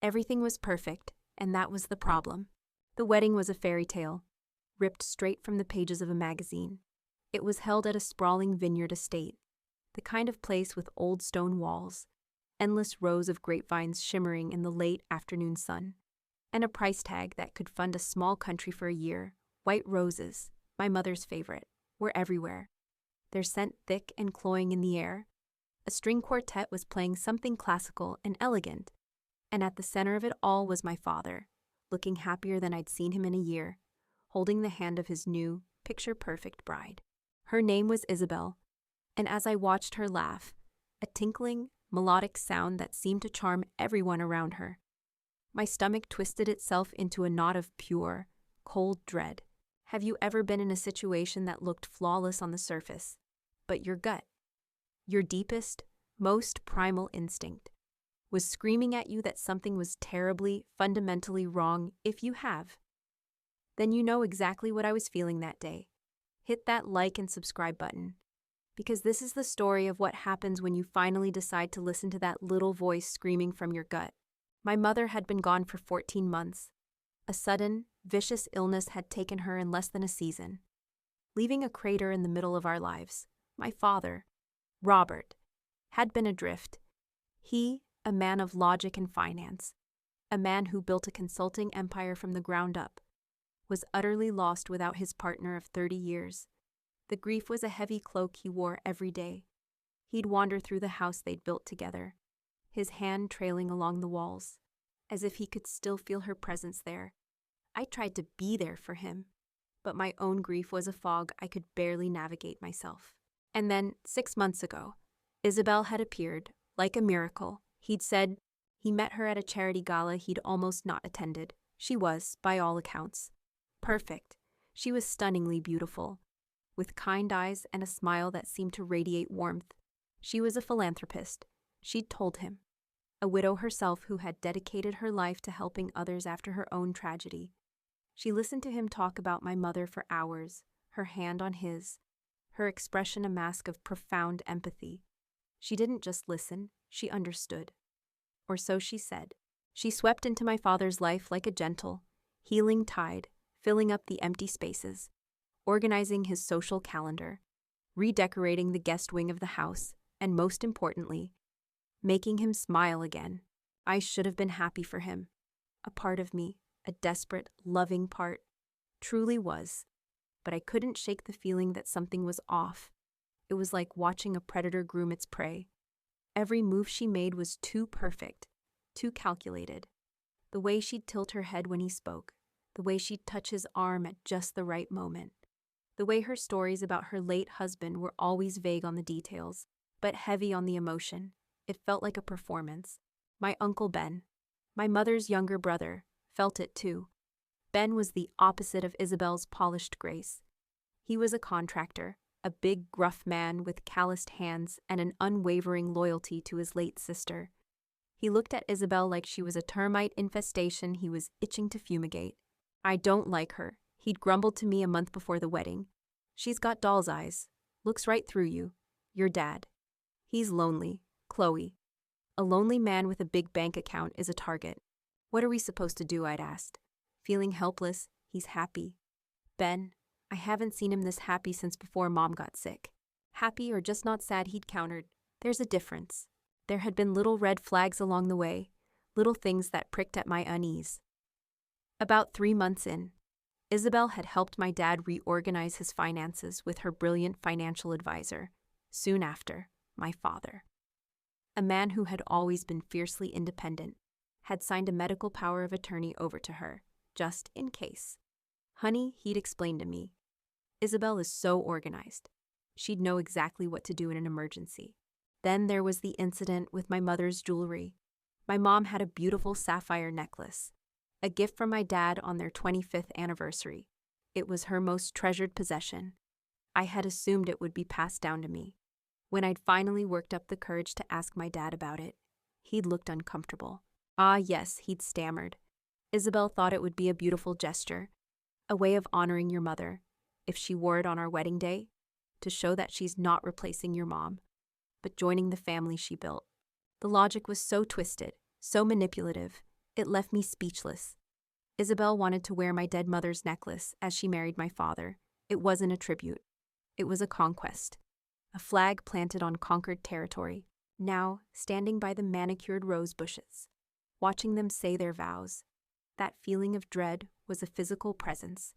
Everything was perfect, and that was the problem. The wedding was a fairy tale, ripped straight from the pages of a magazine. It was held at a sprawling vineyard estate, the kind of place with old stone walls, endless rows of grapevines shimmering in the late afternoon sun, and a price tag that could fund a small country for a year. White roses, my mother's favorite, were everywhere, their scent thick and cloying in the air. A string quartet was playing something classical and elegant, and at the center of it all was my father, looking happier than I'd seen him in a year, holding the hand of his new, picture-perfect bride. Her name was Isabel, and as I watched her laugh, a tinkling, melodic sound that seemed to charm everyone around her, my stomach twisted itself into a knot of pure, cold dread. Have you ever been in a situation that looked flawless on the surface, but your gut, your deepest, most primal instinct, was screaming at you that something was terribly, fundamentally wrong? If you have, then you know exactly what I was feeling that day. Hit that like and subscribe button, because this is the story of what happens when you finally decide to listen to that little voice screaming from your gut. My mother had been gone for 14 months. A sudden, vicious illness had taken her in less than a season, leaving a crater in the middle of our lives. My father, Robert, had been adrift. He, a man of logic and finance, a man who built a consulting empire from the ground up, was utterly lost without his partner of 30 years. The grief was a heavy cloak he wore every day. He'd wander through the house they'd built together, his hand trailing along the walls, as if he could still feel her presence there. I tried to be there for him, but my own grief was a fog I could barely navigate myself. And then, 6 months ago, Isabel had appeared, like a miracle. He'd said he met her at a charity gala he'd almost not attended. She was, by all accounts, perfect. She was stunningly beautiful, with kind eyes and a smile that seemed to radiate warmth. She was a philanthropist, she'd told him, a widow herself who had dedicated her life to helping others after her own tragedy. She listened to him talk about my mother for hours, her hand on his, her expression a mask of profound empathy. She didn't just listen, she understood. Or so she said. She swept into my father's life like a gentle, healing tide, filling up the empty spaces, organizing his social calendar, redecorating the guest wing of the house, and most importantly, making him smile again. I should have been happy for him. A part of me, a desperate, loving part, truly was, but I couldn't shake the feeling that something was off. It was like watching a predator groom its prey. Every move she made was too perfect, too calculated. The way she'd tilt her head when he spoke, the way she'd touch his arm at just the right moment, the way her stories about her late husband were always vague on the details, but heavy on the emotion. It felt like a performance. My Uncle Ben, my mother's younger brother, felt it too. Ben was the opposite of Isabel's polished grace. He was a contractor, a big, gruff man with calloused hands and an unwavering loyalty to his late sister. He looked at Isabel like she was a termite infestation he was itching to fumigate. "I don't like her," he'd grumbled to me a month before the wedding. "She's got doll's eyes. Looks right through you. Your dad. He's lonely. Chloe. A lonely man with a big bank account is a target." "What are we supposed to do?" I'd asked. Feeling helpless, he's happy. "Ben, I haven't seen him this happy since before Mom got sick." Happy or just not sad, he'd countered. "There's a difference." There had been little red flags along the way, little things that pricked at my unease. About 3 months in, Isabel had helped my dad reorganize his finances with her brilliant financial advisor. Soon after, my father, a man who had always been fiercely independent, had signed a medical power of attorney over to her, just in case. "Honey," he'd explained to me, "Isabel is so organized. She'd know exactly what to do in an emergency." Then there was the incident with my mother's jewelry. My mom had a beautiful sapphire necklace, a gift from my dad on their 25th anniversary. It was her most treasured possession. I had assumed it would be passed down to me. When I'd finally worked up the courage to ask my dad about it, he'd looked uncomfortable. "Ah, yes," he'd stammered. "Isabel thought it would be a beautiful gesture, a way of honoring your mother, if she wore it on our wedding day, to show that she's not replacing your mom, but joining the family she built." The logic was so twisted, so manipulative, It left me speechless. Isabel wanted to wear my dead mother's necklace as she married my father. It wasn't a tribute. It was a conquest. A flag planted on conquered territory. Now, standing by the manicured rose bushes, watching them say their vows. That feeling of dread was a physical presence.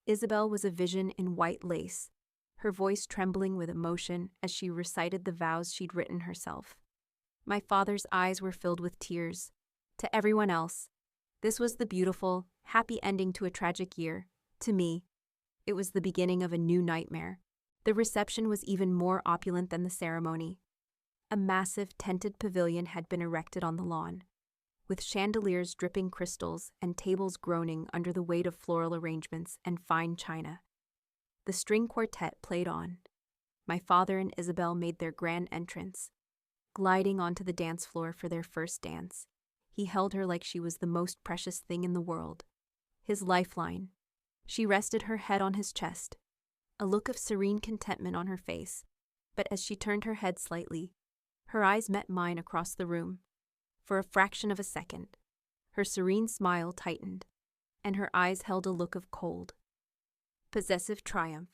Isabel was a vision in white lace, her voice trembling with emotion as she recited the vows she'd written herself. My father's eyes were filled with tears. To everyone else, this was the beautiful, happy ending to a tragic year. To me, it was the beginning of a new nightmare. The reception was even more opulent than the ceremony. A massive tented pavilion had been erected on the lawn, with chandeliers dripping crystals and tables groaning under the weight of floral arrangements and fine china. The string quartet played on. My father and Isabel made their grand entrance, gliding onto the dance floor for their first dance. He held her like she was the most precious thing in the world, his lifeline. She rested her head on his chest, a look of serene contentment on her face, but as she turned her head slightly, her eyes met mine across the room. For a fraction of a second, her serene smile tightened, and her eyes held a look of cold, possessive triumph.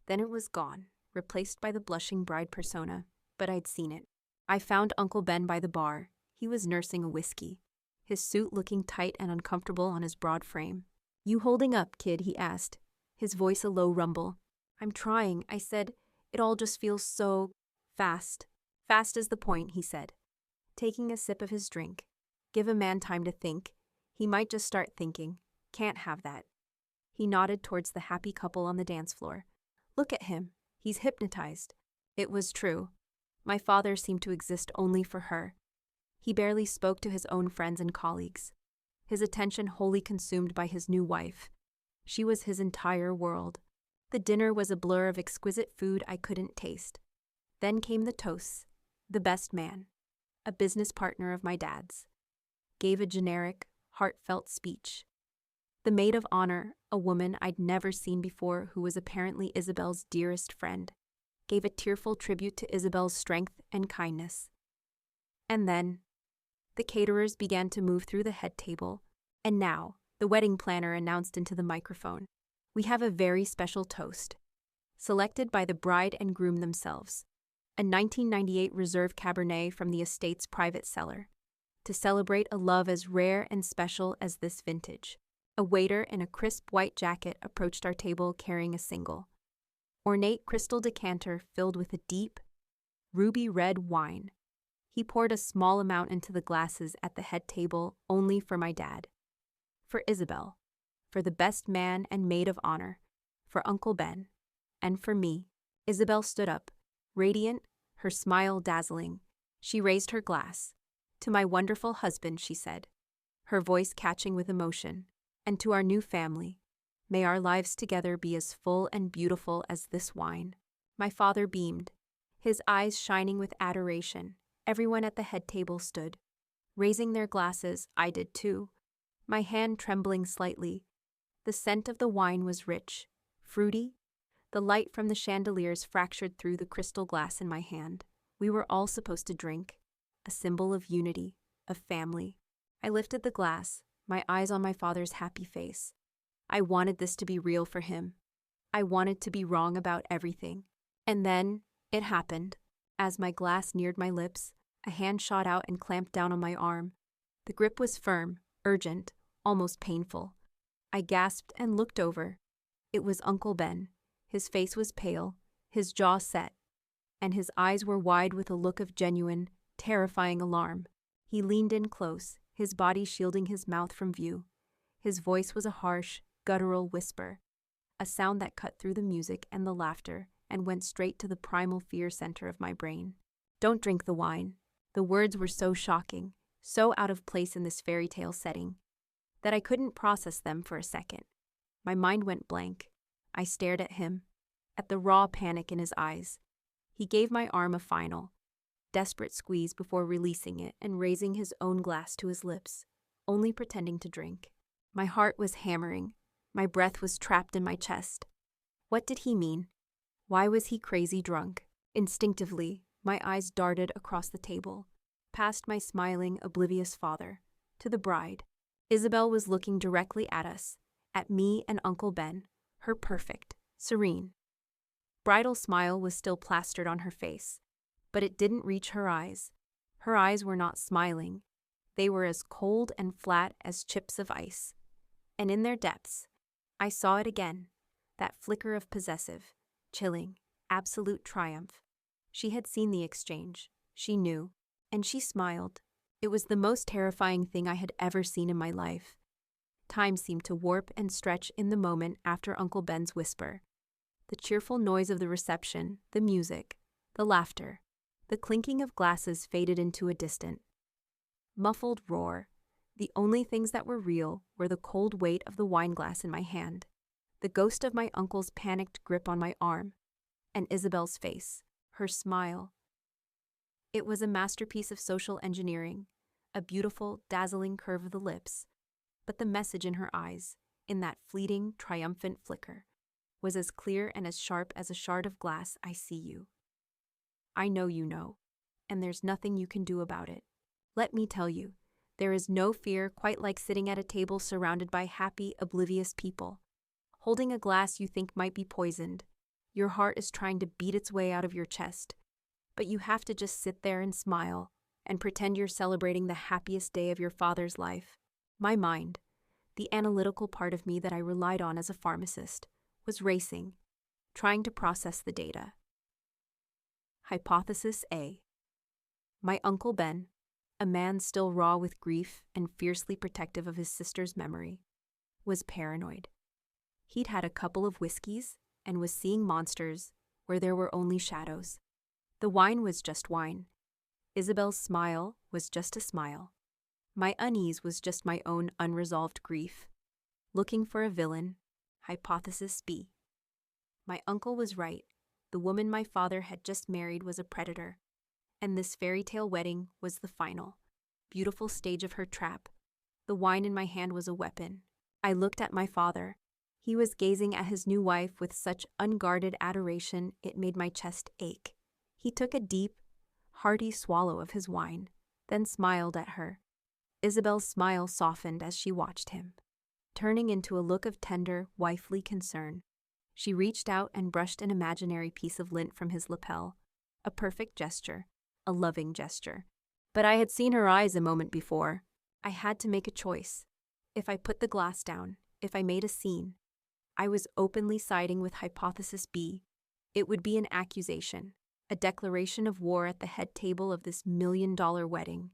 Then it was gone, replaced by the blushing bride persona, but I'd seen it. I found Uncle Ben by the bar. He was nursing a whiskey, his suit looking tight and uncomfortable on his broad frame. "You holding up, kid?" he asked, his voice a low rumble. "I'm trying," I said. "It all just feels so fast." "Fast is the point," he said, taking a sip of his drink. "Give a man time to think. He might just start thinking. Can't have that." He nodded towards the happy couple on the dance floor. "Look at him. He's hypnotized." It was true. My father seemed to exist only for her. He barely spoke to his own friends and colleagues, his attention wholly consumed by his new wife. She was his entire world. The dinner was a blur of exquisite food I couldn't taste. Then came the toasts. The best man, a business partner of my dad's, gave a generic, heartfelt speech. The maid of honor, a woman I'd never seen before who was apparently Isabel's dearest friend, gave a tearful tribute to Isabel's strength and kindness. And then, the caterers began to move through the head table, and now, the wedding planner announced into the microphone, "We have a very special toast, selected by the bride and groom themselves. A 1998 Reserve Cabernet from the estate's private cellar, to celebrate a love as rare and special as this vintage." A waiter in a crisp white jacket approached our table carrying a single, ornate crystal decanter filled with a deep, ruby red wine. He poured a small amount into the glasses at the head table only for my dad, for Isabel, for the best man and maid of honor, for Uncle Ben, and for me. Isabel stood up, radiant, her smile dazzling. She raised her glass. "To my wonderful husband," she said, her voice catching with emotion, "and to our new family. May our lives together be as full and beautiful as this wine." My father beamed, his eyes shining with adoration. Everyone at the head table stood. Raising their glasses, I did too, my hand trembling slightly. The scent of the wine was rich, fruity. The light from the chandeliers fractured through the crystal glass in my hand. We were all supposed to drink, a symbol of unity, of family. I lifted the glass, my eyes on my father's happy face. I wanted this to be real for him. I wanted to be wrong about everything. And then, it happened. As my glass neared my lips, a hand shot out and clamped down on my arm. The grip was firm, urgent, almost painful. I gasped and looked over. It was Uncle Ben. His face was pale, his jaw set, and his eyes were wide with a look of genuine, terrifying alarm. He leaned in close, his body shielding his mouth from view. His voice was a harsh, guttural whisper, a sound that cut through the music and the laughter and went straight to the primal fear center of my brain. "Don't drink the wine." The words were so shocking, so out of place in this fairy tale setting, that I couldn't process them for a second. My mind went blank. I stared at him, at the raw panic in his eyes. He gave my arm a final, desperate squeeze before releasing it and raising his own glass to his lips, only pretending to drink. My heart was hammering. My breath was trapped in my chest. What did he mean? Why was he crazy drunk? Instinctively, my eyes darted across the table, past my smiling, oblivious father, to the bride. Isabel was looking directly at us, at me and Uncle Ben, her perfect, serene. Bridal smile was still plastered on her face, but it didn't reach her eyes. Her eyes were not smiling. They were as cold and flat as chips of ice. And in their depths, I saw it again, that flicker of possessive, chilling, absolute triumph. She had seen the exchange. She knew, and she smiled. It was the most terrifying thing I had ever seen in my life. Time seemed to warp and stretch in the moment after Uncle Ben's whisper. The cheerful noise of the reception, the music, the laughter, the clinking of glasses faded into a distant, muffled roar. The only things that were real were the cold weight of the wineglass in my hand, the ghost of my uncle's panicked grip on my arm, and Isabel's face, her smile. It was a masterpiece of social engineering, a beautiful, dazzling curve of the lips, but the message in her eyes, in that fleeting, triumphant flicker, was as clear and as sharp as a shard of glass. I see you. I know you know, and there's nothing you can do about it. Let me tell you, there is no fear quite like sitting at a table surrounded by happy, oblivious people, holding a glass you think might be poisoned. Your heart is trying to beat its way out of your chest, but you have to just sit there and smile and pretend you're celebrating the happiest day of your father's life. My mind, the analytical part of me that I relied on as a pharmacist, was racing, trying to process the data. Hypothesis A. My Uncle Ben, a man still raw with grief and fiercely protective of his sister's memory, was paranoid. He'd had a couple of whiskeys and was seeing monsters where there were only shadows. The wine was just wine. Isabel's smile was just a smile. My unease was just my own unresolved grief. Looking for a villain. Hypothesis B. My uncle was right. The woman my father had just married was a predator, and this fairy tale wedding was the final, beautiful stage of her trap. The wine in my hand was a weapon. I looked at my father. He was gazing at his new wife with such unguarded adoration it made my chest ache. He took a deep, hearty swallow of his wine, then smiled at her. Isabel's smile softened as she watched him, turning into a look of tender, wifely concern. She reached out and brushed an imaginary piece of lint from his lapel, a perfect gesture, a loving gesture. But I had seen her eyes a moment before. I had to make a choice. If I put the glass down, if I made a scene, I was openly siding with Hypothesis B. It would be an accusation, a declaration of war at the head table of this $1,000,000 wedding.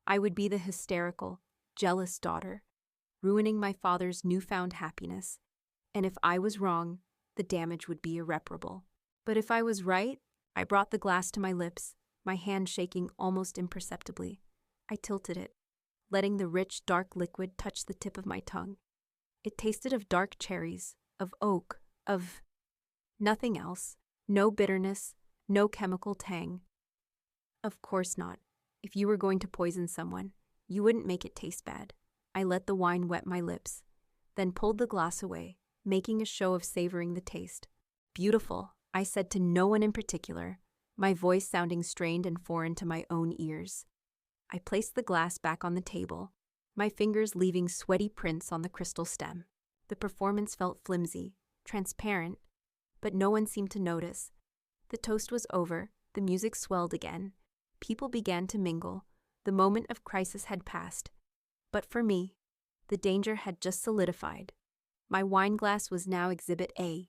I would be the hysterical, jealous daughter, ruining my father's newfound happiness. And if I was wrong, the damage would be irreparable. But if I was right, I brought the glass to my lips, my hand shaking almost imperceptibly. I tilted it, letting the rich, dark liquid touch the tip of my tongue. It tasted of dark cherries, of oak, of nothing else. No bitterness, no chemical tang. Of course not. If you were going to poison someone, you wouldn't make it taste bad. I let the wine wet my lips, then pulled the glass away, making a show of savoring the taste. Beautiful, I said to no one in particular, my voice sounding strained and foreign to my own ears. I placed the glass back on the table, my fingers leaving sweaty prints on the crystal stem. The performance felt flimsy, transparent, but no one seemed to notice. The toast was over, the music swelled again. People began to mingle. The moment of crisis had passed. But for me, the danger had just solidified. My wine glass was now Exhibit A,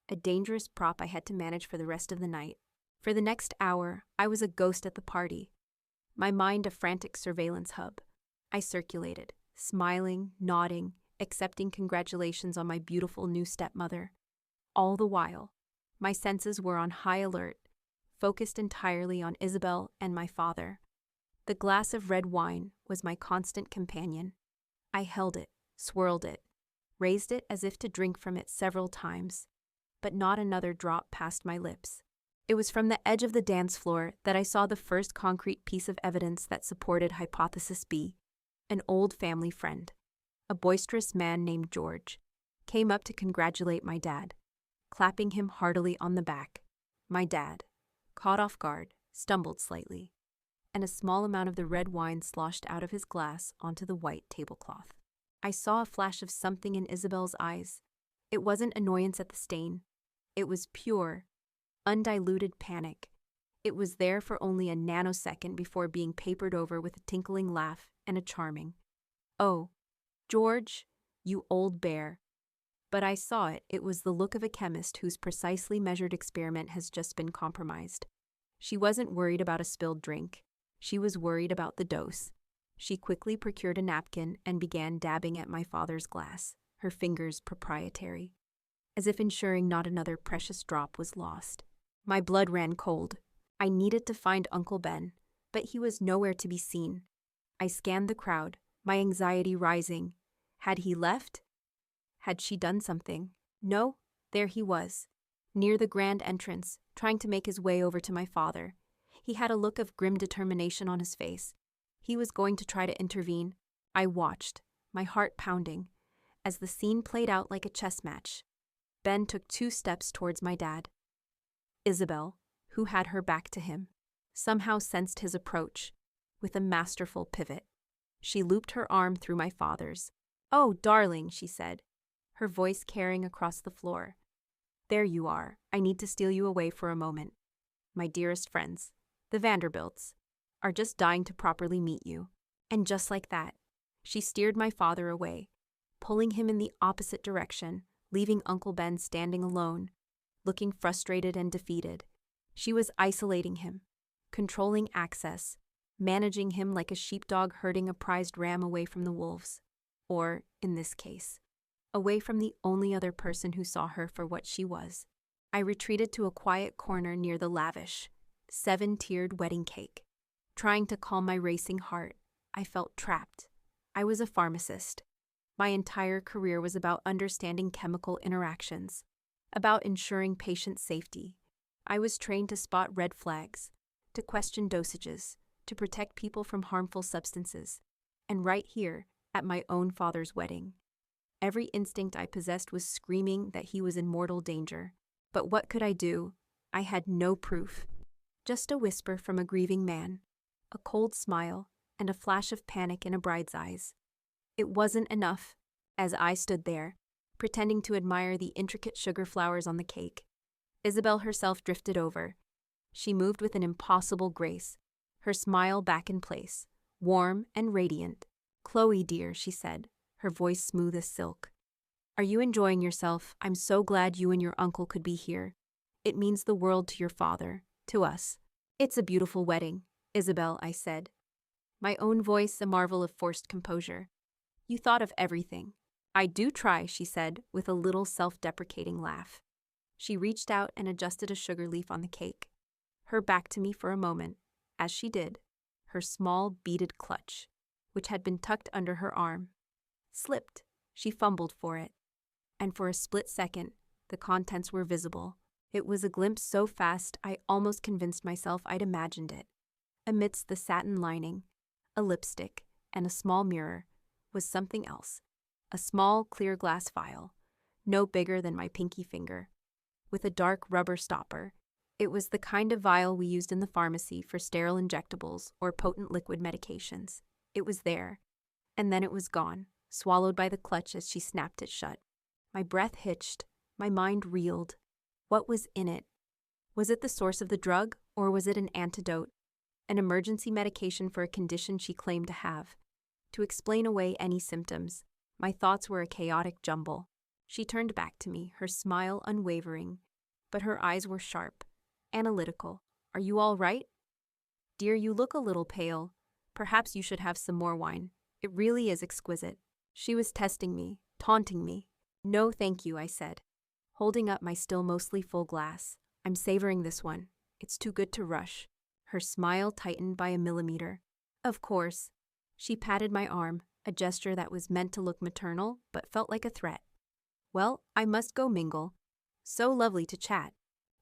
a dangerous prop I had to manage for the rest of the night. For the next hour, I was a ghost at the party, my mind a frantic surveillance hub. I circulated, smiling, nodding, accepting congratulations on my beautiful new stepmother. All the while, my senses were on high alert, focused entirely on Isabel and my father. The glass of red wine was my constant companion. I held it, swirled it, raised it as if to drink from it several times, but not another drop passed my lips. It was from the edge of the dance floor that I saw the first concrete piece of evidence that supported Hypothesis B. An old family friend, a boisterous man named George, came up to congratulate my dad, clapping him heartily on the back. My dad, caught off guard, stumbled slightly, and a small amount of the red wine sloshed out of his glass onto the white tablecloth. I saw a flash of something in Isabel's eyes. It wasn't annoyance at the stain. It was pure, undiluted panic. It was there for only a nanosecond before being papered over with a tinkling laugh and a charming, "Oh, George, you old bear." But I saw it. It was the look of a chemist whose precisely measured experiment has just been compromised. She wasn't worried about a spilled drink. She was worried about the dose. She quickly procured a napkin and began dabbing at my father's glass, her fingers proprietary, as if ensuring not another precious drop was lost. My blood ran cold. I needed to find Uncle Ben, but he was nowhere to be seen. I scanned the crowd, my anxiety rising. Had he left? Had she done something? No, there he was, near the grand entrance, trying to make his way over to my father. He had a look of grim determination on his face. He was going to try to intervene. I watched, my heart pounding, as the scene played out like a chess match. Ben took 2 steps towards my dad. Isabel, who had her back to him, somehow sensed his approach, with a masterful pivot. She looped her arm through my father's. "Oh, darling," she said, her voice carrying across the floor. "There you are. I need to steal you away for a moment. My dearest friends, the Vanderbilts, are just dying to properly meet you." And just like that, she steered my father away, pulling him in the opposite direction, leaving Uncle Ben standing alone, looking frustrated and defeated. She was isolating him, controlling access, managing him like a sheepdog herding a prized ram away from the wolves. Or, in this case, away from the only other person who saw her for what she was. I retreated to a quiet corner near the lavish, 7-tiered wedding cake. Trying to calm my racing heart, I felt trapped. I was a pharmacist. My entire career was about understanding chemical interactions, about ensuring patient safety. I was trained to spot red flags, to question dosages, to protect people from harmful substances. And right here, at my own father's wedding, every instinct I possessed was screaming that he was in mortal danger. But what could I do? I had no proof. Just a whisper from a grieving man, a cold smile, and a flash of panic in a bride's eyes. It wasn't enough, as I stood there, pretending to admire the intricate sugar flowers on the cake. Isabel herself drifted over. She moved with an impossible grace, her smile back in place, warm and radiant. "Chloe, dear," she said, her voice smooth as silk. "Are you enjoying yourself? I'm so glad you and your uncle could be here. It means the world to your father, to us." "It's a beautiful wedding, Isabel," I said, my own voice a marvel of forced composure. "You thought of everything." "I do try," she said, with a little self-deprecating laugh. She reached out and adjusted a sugar leaf on the cake, her back to me for a moment. As she did, her small beaded clutch, which had been tucked under her arm, slipped. She fumbled for it, and for a split second, the contents were visible. It was a glimpse so fast I almost convinced myself I'd imagined it. Amidst the satin lining, a lipstick, and a small mirror, was something else. A small, clear glass vial, no bigger than my pinky finger, with a dark rubber stopper. It was the kind of vial we used in the pharmacy for sterile injectables or potent liquid medications. It was there, and then it was gone, swallowed by the clutch as she snapped it shut. My breath hitched, my mind reeled. What was in it? Was it the source of the drug, or was it an antidote? An emergency medication for a condition she claimed to have, to explain away any symptoms. My thoughts were a chaotic jumble. She turned back to me, her smile unwavering, but her eyes were sharp, analytical. "Are you all right? Dear, you look a little pale. Perhaps you should have some more wine. It really is exquisite." She was testing me, taunting me. "No, thank you," I said, holding up my still mostly full glass. "I'm savoring this one. It's too good to rush." Her smile tightened by a millimeter. "Of course." She patted my arm, a gesture that was meant to look maternal but felt like a threat. "Well, I must go mingle. So lovely to chat."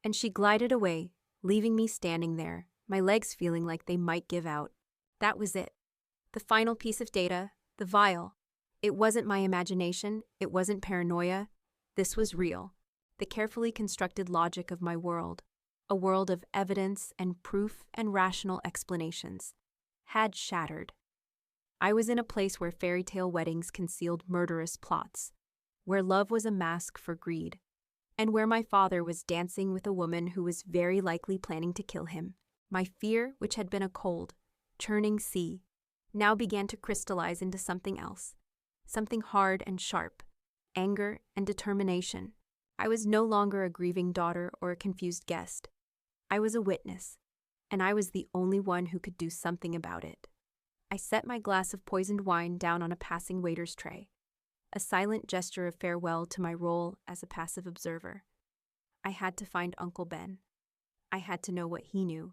And she glided away, leaving me standing there, my legs feeling like they might give out. That was it. The final piece of data, the vial. It wasn't my imagination, it wasn't paranoia. This was real. The carefully constructed logic of my world, a world of evidence and proof and rational explanations, had shattered. I was in a place where fairy tale weddings concealed murderous plots, where love was a mask for greed, and where my father was dancing with a woman who was very likely planning to kill him. My fear, which had been a cold, churning sea, now began to crystallize into something else, something hard and sharp, anger and determination. I was no longer a grieving daughter or a confused guest. I was a witness, and I was the only one who could do something about it. I set my glass of poisoned wine down on a passing waiter's tray, a silent gesture of farewell to my role as a passive observer. I had to find Uncle Ben. I had to know what he knew.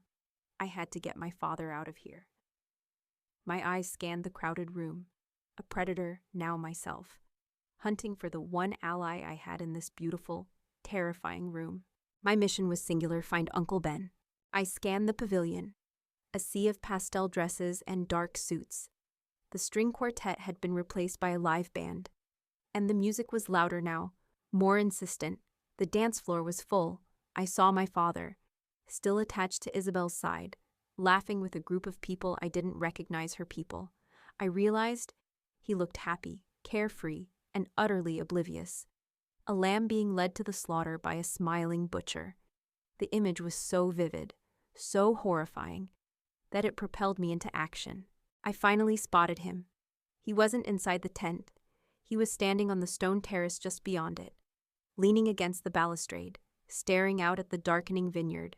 I had to get my father out of here. My eyes scanned the crowded room, a predator, now myself, hunting for the one ally I had in this beautiful, terrifying room. My mission was singular: find Uncle Ben. I scanned the pavilion, a sea of pastel dresses and dark suits. The string quartet had been replaced by a live band, and the music was louder now, more insistent. The dance floor was full. I saw my father, still attached to Isabel's side, laughing with a group of people I didn't recognize her people. I realized he looked happy, carefree, and utterly oblivious. A lamb being led to the slaughter by a smiling butcher. The image was so vivid, so horrifying, that it propelled me into action. I finally spotted him. He wasn't inside the tent. He was standing on the stone terrace just beyond it, leaning against the balustrade, staring out at the darkening vineyard.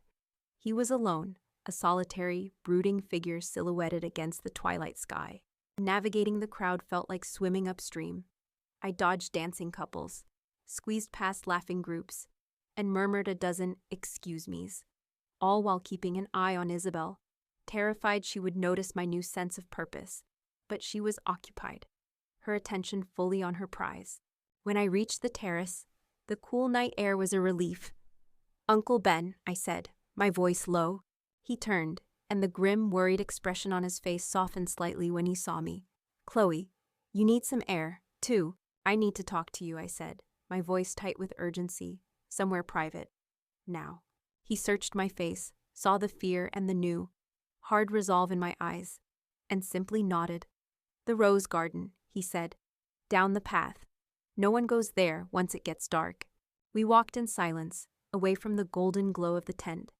He was alone, a solitary, brooding figure silhouetted against the twilight sky. Navigating the crowd felt like swimming upstream. I dodged dancing couples, squeezed past laughing groups, and murmured a dozen excuse me's, all while keeping an eye on Isabel, terrified she would notice my new sense of purpose. But she was occupied, her attention fully on her prize. When I reached the terrace, the cool night air was a relief. "Uncle Ben," I said, my voice low. He turned, and the grim, worried expression on his face softened slightly when he saw me. "Chloe, you need some air, too." "I need to talk to you," I said, my voice tight with urgency, "somewhere private. Now." He searched my face, saw the fear and the new, hard resolve in my eyes, and simply nodded. "The rose garden," he said. "Down the path. No one goes there once it gets dark." We walked in silence, away from the golden glow of the tent,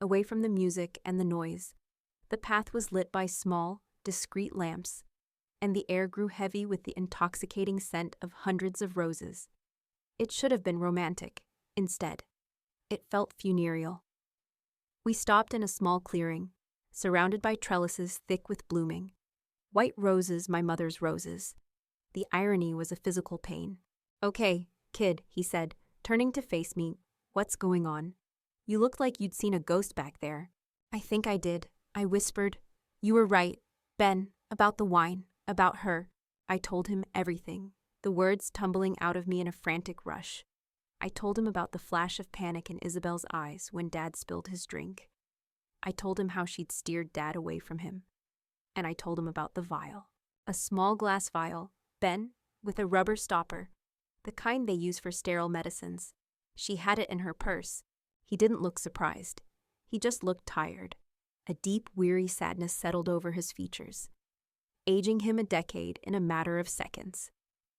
away from the music and the noise. The path was lit by small, discreet lamps, and the air grew heavy with the intoxicating scent of hundreds of roses. It should have been romantic. Instead, it felt funereal. We stopped in a small clearing, surrounded by trellises thick with blooming. White roses, my mother's roses. The irony was a physical pain. "Okay, kid," he said, turning to face me. "What's going on? You looked like you'd seen a ghost back there." "I think I did," I whispered. "You were right, Ben, about the wine, about her." I told him everything, the words tumbling out of me in a frantic rush. I told him about the flash of panic in Isabel's eyes when Dad spilled his drink. I told him how she'd steered Dad away from him. And I told him about the vial. A small glass vial, Ben, with a rubber stopper, the kind they use for sterile medicines. She had it in her purse. He didn't look surprised. He just looked tired. A deep, weary sadness settled over his features, aging him a decade in a matter of seconds.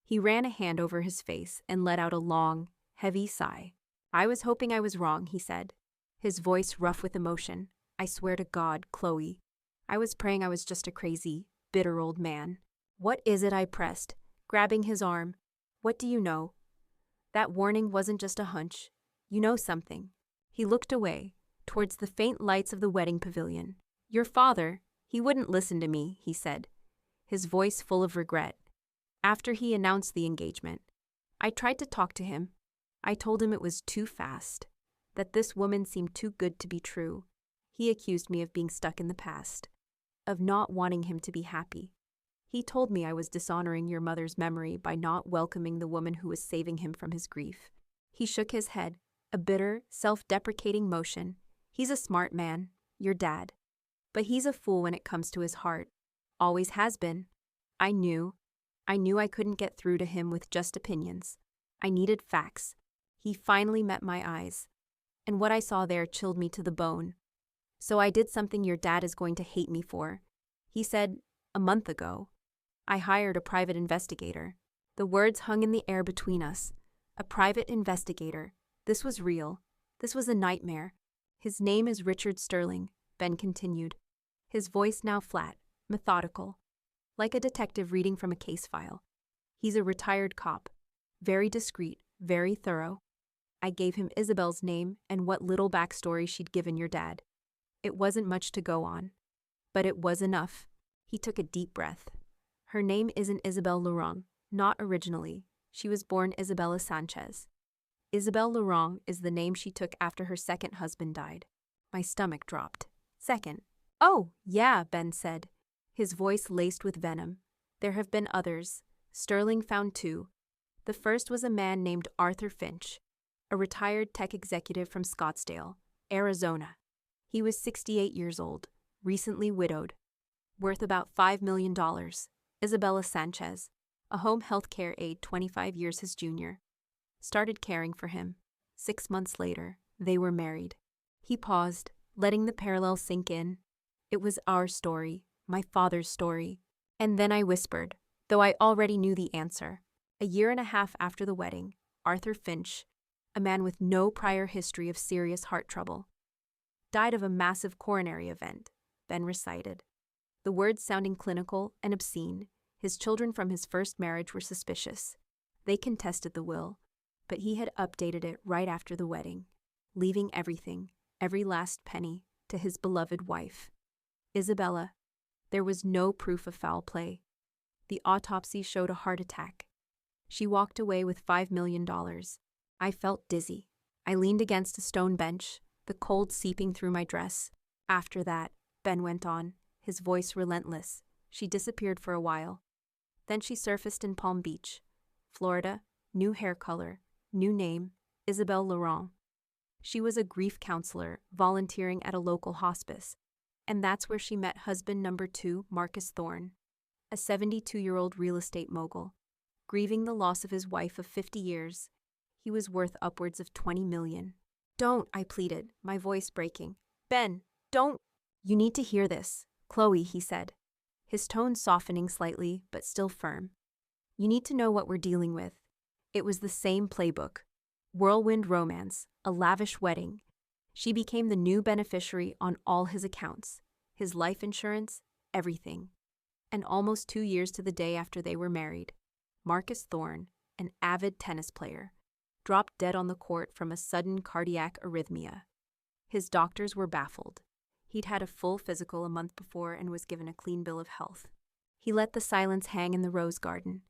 He ran a hand over his face and let out a long, heavy sigh. "I was hoping I was wrong," he said, his voice rough with emotion. "I swear to God, Chloe, I was praying I was just a crazy, bitter old man." "What is it?" I pressed, grabbing his arm. "What do you know? That warning wasn't just a hunch. You know something." He looked away, towards the faint lights of the wedding pavilion. "Your father, he wouldn't listen to me," he said, his voice full of regret. "After he announced the engagement, I tried to talk to him. I told him it was too fast, that this woman seemed too good to be true. He accused me of being stuck in the past, of not wanting him to be happy. He told me I was dishonoring your mother's memory by not welcoming the woman who was saving him from his grief." He shook his head, a bitter, self-deprecating motion. "He's a smart man, your dad. But he's a fool when it comes to his heart. Always has been. I knew I couldn't get through to him with just opinions. I needed facts." He finally met my eyes, and what I saw there chilled me to the bone. "So I did something your dad is going to hate me for," he said, "a month ago. I hired a private investigator. The words hung in the air between us. A private investigator. This was real. This was a nightmare. His name is Richard Sterling, Ben continued. His voice now flat, methodical, like a detective reading from a case file. He's a retired cop. Very discreet, very thorough. I gave him Isabel's name and what little backstory she'd given your dad. It wasn't much to go on, but it was enough. He took a deep breath. Her name isn't Isabel Laurent, not originally. She was born Isabella Sanchez. Isabel Laurent is the name she took after her second husband died. My stomach dropped. Second. Oh, yeah, Ben said, his voice laced with venom. There have been others. Sterling found two. The first was a man named Arthur Finch, a retired tech executive from Scottsdale, Arizona. He was 68 years old, recently widowed, worth about $5 million. Isabella Sanchez, a home health care aide 25 years his junior, started caring for him. 6 months later, they were married. He paused, letting the parallel sink in. It was our story, my father's story. And then I whispered, though I already knew the answer. A year and a half after the wedding, Arthur Finch, a man with no prior history of serious heart trouble, died of a massive coronary event, Ben recited. The words sounding clinical and obscene. His children from his first marriage were suspicious. They contested the will, but he had updated it right after the wedding, leaving everything, every last penny, to his beloved wife. Isabella. There was no proof of foul play. The autopsy showed a heart attack. She walked away with $5 million. I felt dizzy. I leaned against a stone bench, the cold seeping through my dress. After that, Ben went on, his voice relentless. She disappeared for a while. Then she surfaced in Palm Beach, Florida, new hair color, new name, Isabel Laurent. She was a grief counselor volunteering at a local hospice, and that's where she met husband number 2, Marcus Thorne, a 72-year-old real estate mogul. Grieving the loss of his wife of 50 years, he was worth upwards of $20 million. Don't, I pleaded, my voice breaking. Ben, don't. You need to hear this, Chloe, he said, his tone softening slightly, but still firm. You need to know what we're dealing with. It was the same playbook. Whirlwind romance, a lavish wedding. She became the new beneficiary on all his accounts, his life insurance, everything. And almost 2 years to the day after they were married, Marcus Thorne, an avid tennis player, dropped dead on the court from a sudden cardiac arrhythmia. His doctors were baffled. He'd had a full physical a month before and was given a clean bill of health. He let the silence hang in the rose garden,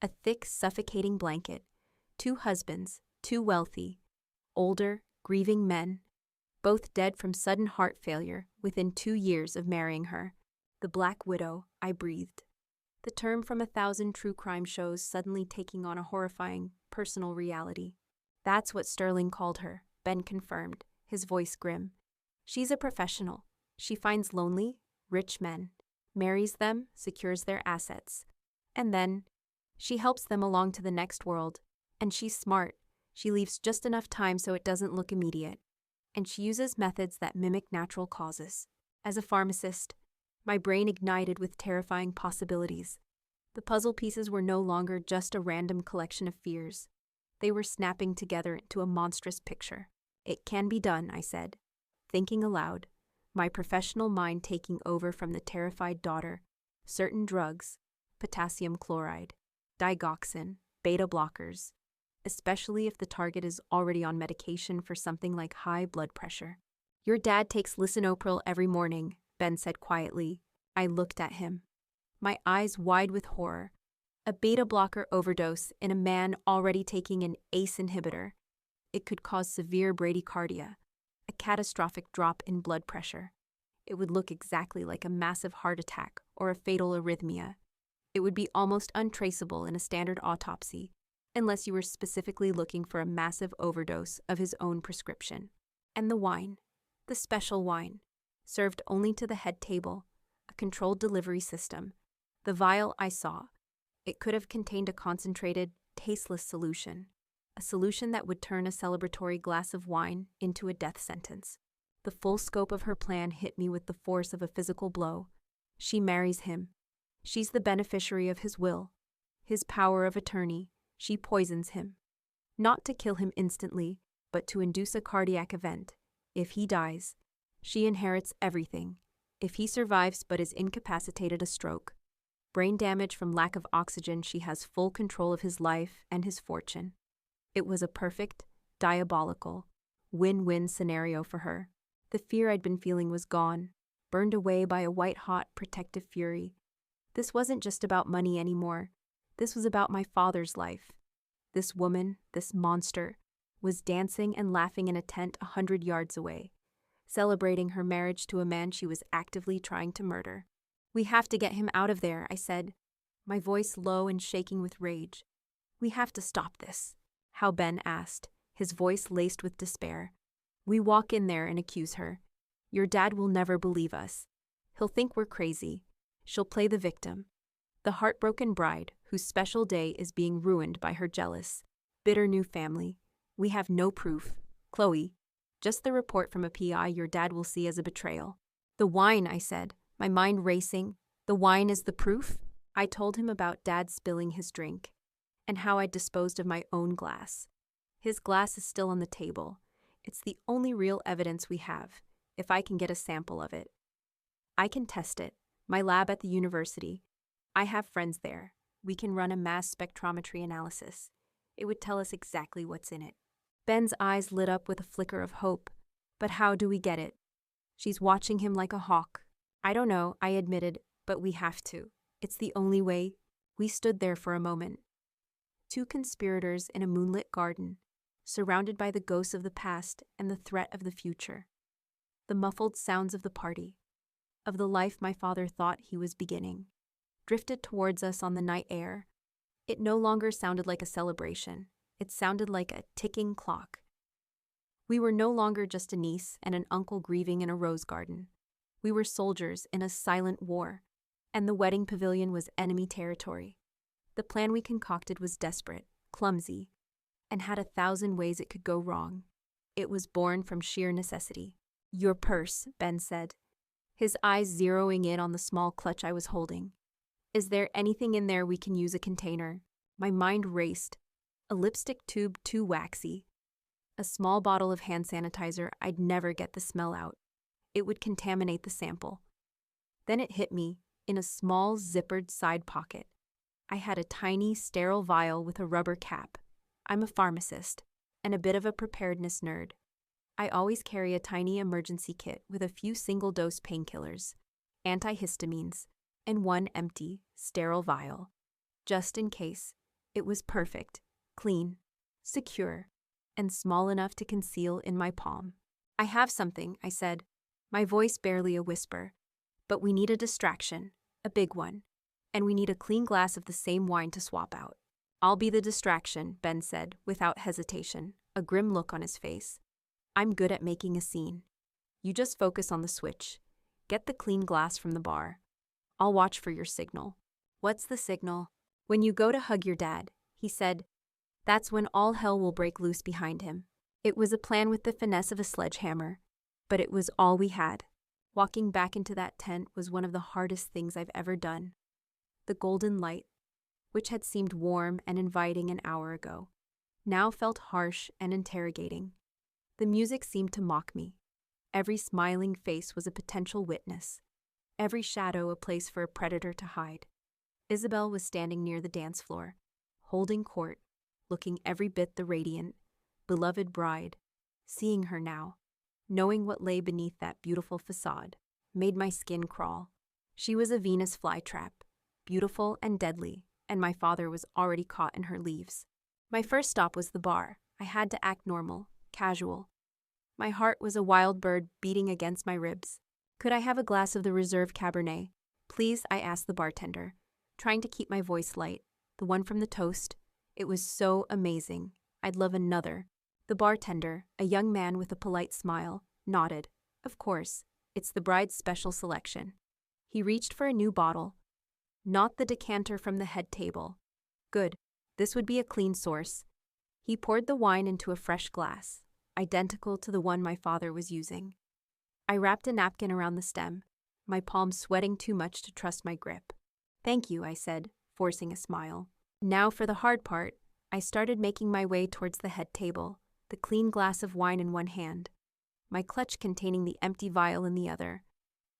a thick, suffocating blanket. 2 husbands, 2 wealthy, older, grieving men, both dead from sudden heart failure within 2 years of marrying her. The Black Widow, I breathed. The term from 1,000 true crime shows suddenly taking on a horrifying, personal reality. That's what Sterling called her, Ben confirmed, his voice grim. She's a professional. She finds lonely, rich men, marries them, secures their assets. And then, she helps them along to the next world. And she's smart. She leaves just enough time so it doesn't look immediate. And she uses methods that mimic natural causes. As a pharmacist, my brain ignited with terrifying possibilities. The puzzle pieces were no longer just a random collection of fears. They were snapping together into a monstrous picture. It can be done, I said, thinking aloud, my professional mind taking over from the terrified daughter. Certain drugs, potassium chloride, digoxin, beta blockers, especially if the target is already on medication for something like high blood pressure. Your dad takes lisinopril every morning, Ben said quietly. I looked at him, my eyes wide with horror. A beta blocker overdose in a man already taking an ACE inhibitor. It could cause severe bradycardia, a catastrophic drop in blood pressure. It would look exactly like a massive heart attack or a fatal arrhythmia. It would be almost untraceable in a standard autopsy, unless you were specifically looking for a massive overdose of his own prescription. And the wine, the special wine, served only to the head table, a controlled delivery system. The vial I saw, it could have contained a concentrated, tasteless solution, a solution that would turn a celebratory glass of wine into a death sentence. The full scope of her plan hit me with the force of a physical blow. She marries him. She's the beneficiary of his will, his power of attorney. She poisons him. Not to kill him instantly, but to induce a cardiac event. If he dies, she inherits everything. If he survives but is incapacitated, a stroke, brain damage from lack of oxygen, she has full control of his life and his fortune. It was a perfect, diabolical, win-win scenario for her. The fear I'd been feeling was gone, burned away by a white-hot, protective fury. This wasn't just about money anymore. This was about my father's life. This woman, this monster, was dancing and laughing in a tent 100 yards away, celebrating her marriage to a man she was actively trying to murder. "We have to get him out of there," I said, my voice low and shaking with rage. "We have to stop this." How? Ben asked, his voice laced with despair. "We walk in there and accuse her. Your dad will never believe us. He'll think we're crazy. She'll play the victim, the heartbroken bride whose special day is being ruined by her jealous, bitter new family. We have no proof, Chloe. Just the report from a PI your dad will see as a betrayal." "The wine," I said, my mind racing. "The wine is the proof?" I told him about Dad spilling his drink, and how I'd disposed of my own glass. "His glass is still on the table. It's the only real evidence we have, if I can get a sample of it. I can test it. My lab at the university. I have friends there. We can run a mass spectrometry analysis. It would tell us exactly what's in it." Ben's eyes lit up with a flicker of hope. "But how do we get it?" "She's watching him like a hawk." "I don't know," I admitted, "but we have to. It's the only way." We stood there for a moment. Two conspirators in a moonlit garden, surrounded by the ghosts of the past and the threat of the future. The muffled sounds of the party, of the life my father thought he was beginning, drifted towards us on the night air. It no longer sounded like a celebration. It sounded like a ticking clock. We were no longer just a niece and an uncle grieving in a rose garden. We were soldiers in a silent war, and the wedding pavilion was enemy territory. The plan we concocted was desperate, clumsy, and had 1,000 ways it could go wrong. It was born from sheer necessity. "Your purse," Ben said, his eyes zeroing in on the small clutch I was holding. "Is there anything in there we can use a container?" My mind raced. A lipstick tube too waxy. A small bottle of hand sanitizer I'd never get the smell out. It would contaminate the sample. Then it hit me, in a small zippered side pocket. I had a tiny, sterile vial with a rubber cap. I'm a pharmacist, and a bit of a preparedness nerd. I always carry a tiny emergency kit with a few single-dose painkillers, antihistamines, and one empty, sterile vial. Just in case. It was perfect, clean, secure, and small enough to conceal in my palm. "I have something," I said, my voice barely a whisper. "But we need a distraction, a big one, and we need a clean glass of the same wine to swap out." "I'll be the distraction," Ben said, without hesitation, a grim look on his face. "I'm good at making a scene. You just focus on the switch. Get the clean glass from the bar. I'll watch for your signal." "What's the signal?" "When you go to hug your dad," he said. "That's when all hell will break loose behind him." It was a plan with the finesse of a sledgehammer, but it was all we had. Walking back into that tent was one of the hardest things I've ever done. The golden light, which had seemed warm and inviting an hour ago, now felt harsh and interrogating. The music seemed to mock me. Every smiling face was a potential witness. Every shadow a place for a predator to hide. Isabel was standing near the dance floor, holding court, looking every bit the radiant, beloved bride. Seeing her now, knowing what lay beneath that beautiful facade, made my skin crawl. She was a Venus flytrap, beautiful and deadly, and my father was already caught in her leaves. My first stop was the bar. I had to act normal, casual. My heart was a wild bird beating against my ribs. "Could I have a glass of the Reserve Cabernet, please?" I asked the bartender, trying to keep my voice light. "The one from the toast. It was so amazing. I'd love another." The bartender, a young man with a polite smile, nodded. "Of course, it's the bride's special selection." He reached for a new bottle. Not the decanter from the head table. Good. This would be a clean source. He poured the wine into a fresh glass, identical to the one my father was using. I wrapped a napkin around the stem, my palms sweating too much to trust my grip. "Thank you," I said, forcing a smile. Now for the hard part. I started making my way towards the head table, the clean glass of wine in one hand, my clutch containing the empty vial in the other.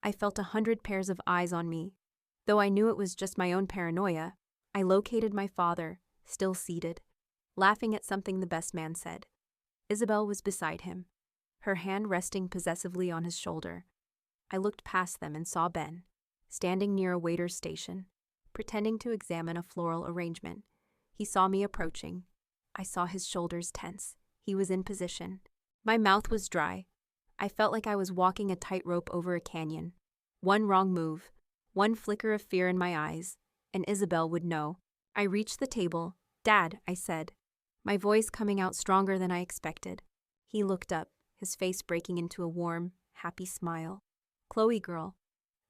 I felt 100 pairs of eyes on me. Though I knew it was just my own paranoia, I located my father, still seated, laughing at something the best man said. Isabel was beside him, her hand resting possessively on his shoulder. I looked past them and saw Ben, standing near a waiter's station, pretending to examine a floral arrangement. He saw me approaching. I saw his shoulders tense. He was in position. My mouth was dry. I felt like I was walking a tightrope over a canyon. One wrong move, one flicker of fear in my eyes, and Isabel would know. I reached the table. "Dad," I said, my voice coming out stronger than I expected. He looked up, his face breaking into a warm, happy smile. "Chloe girl,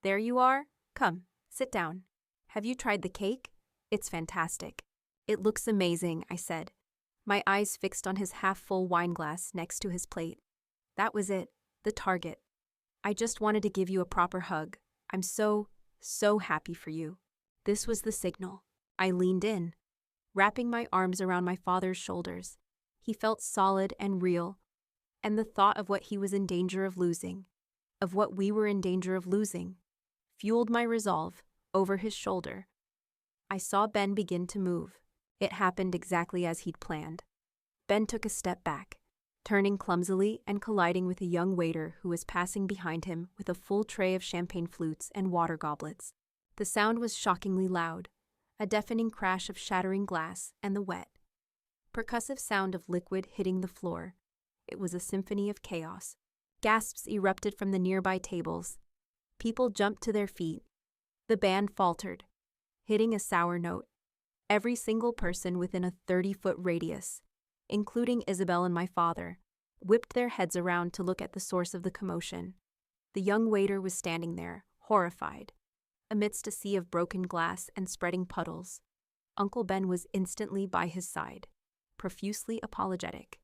there you are? Come, sit down. Have you tried the cake? It's fantastic." "It looks amazing," I said, my eyes fixed on his half-full wine glass next to his plate. That was it, the target. "I just wanted to give you a proper hug. I'm so happy for you." This was the signal. I leaned in, wrapping my arms around my father's shoulders. He felt solid and real, and the thought of what he was in danger of losing, of what we were in danger of losing, fueled my resolve. Over his shoulder, I saw Ben begin to move. It happened exactly as he'd planned. Ben took a step back, turning clumsily and colliding with a young waiter who was passing behind him with a full tray of champagne flutes and water goblets. The sound was shockingly loud, a deafening crash of shattering glass and the wet, percussive sound of liquid hitting the floor. It was a symphony of chaos. Gasps erupted from the nearby tables. People jumped to their feet. The band faltered, hitting a sour note. Every single person within a 30-foot radius, including Isabel and my father, whipped their heads around to look at the source of the commotion. The young waiter was standing there, horrified, amidst a sea of broken glass and spreading puddles. Uncle Ben was instantly by his side, profusely apologetic,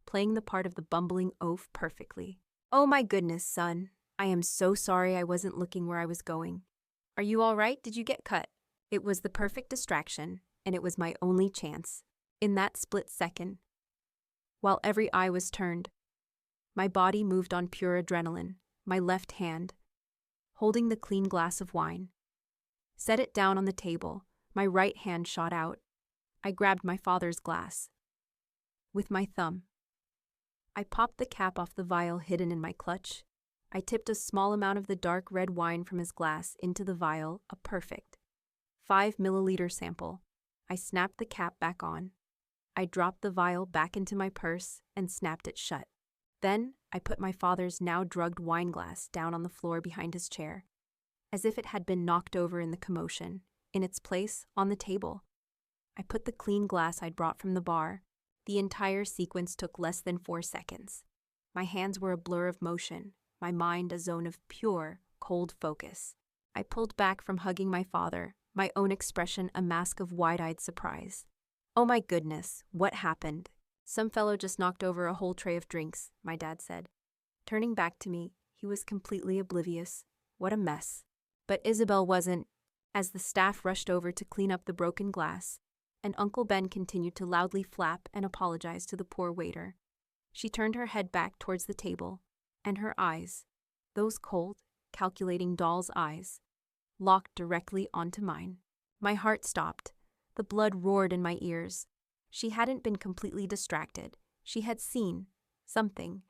playing the part of the bumbling oaf perfectly. "Oh my goodness, son. I am so sorry I wasn't looking where I was going. Are you all right? Did you get cut?" It was the perfect distraction, and it was my only chance. In that split second, while every eye was turned, my body moved on pure adrenaline, my left hand, holding the clean glass of wine, set it down on the table. My right hand shot out. I grabbed my father's glass. With my thumb, I popped the cap off the vial hidden in my clutch. I tipped a small amount of the dark red wine from his glass into the vial, a perfect 5-milliliter sample. I snapped the cap back on. I dropped the vial back into my purse and snapped it shut. Then I put my father's now drugged wine glass down on the floor behind his chair, as if it had been knocked over in the commotion, in its place on the table. I put the clean glass I'd brought from the bar. The entire sequence took less than 4 seconds. My hands were a blur of motion, my mind a zone of pure, cold focus. I pulled back from hugging my father, my own expression a mask of wide-eyed surprise. "Oh my goodness, what happened?" "Some fellow just knocked over a whole tray of drinks," my dad said. Turning back to me, he was completely oblivious. What a mess. But Isabel wasn't. As the staff rushed over to clean up the broken glass, and Uncle Ben continued to loudly flap and apologize to the poor waiter, she turned her head back towards the table, and her eyes, those cold, calculating doll's eyes, locked directly onto mine. My heart stopped. The blood roared in my ears. She hadn't been completely distracted. She had seen something.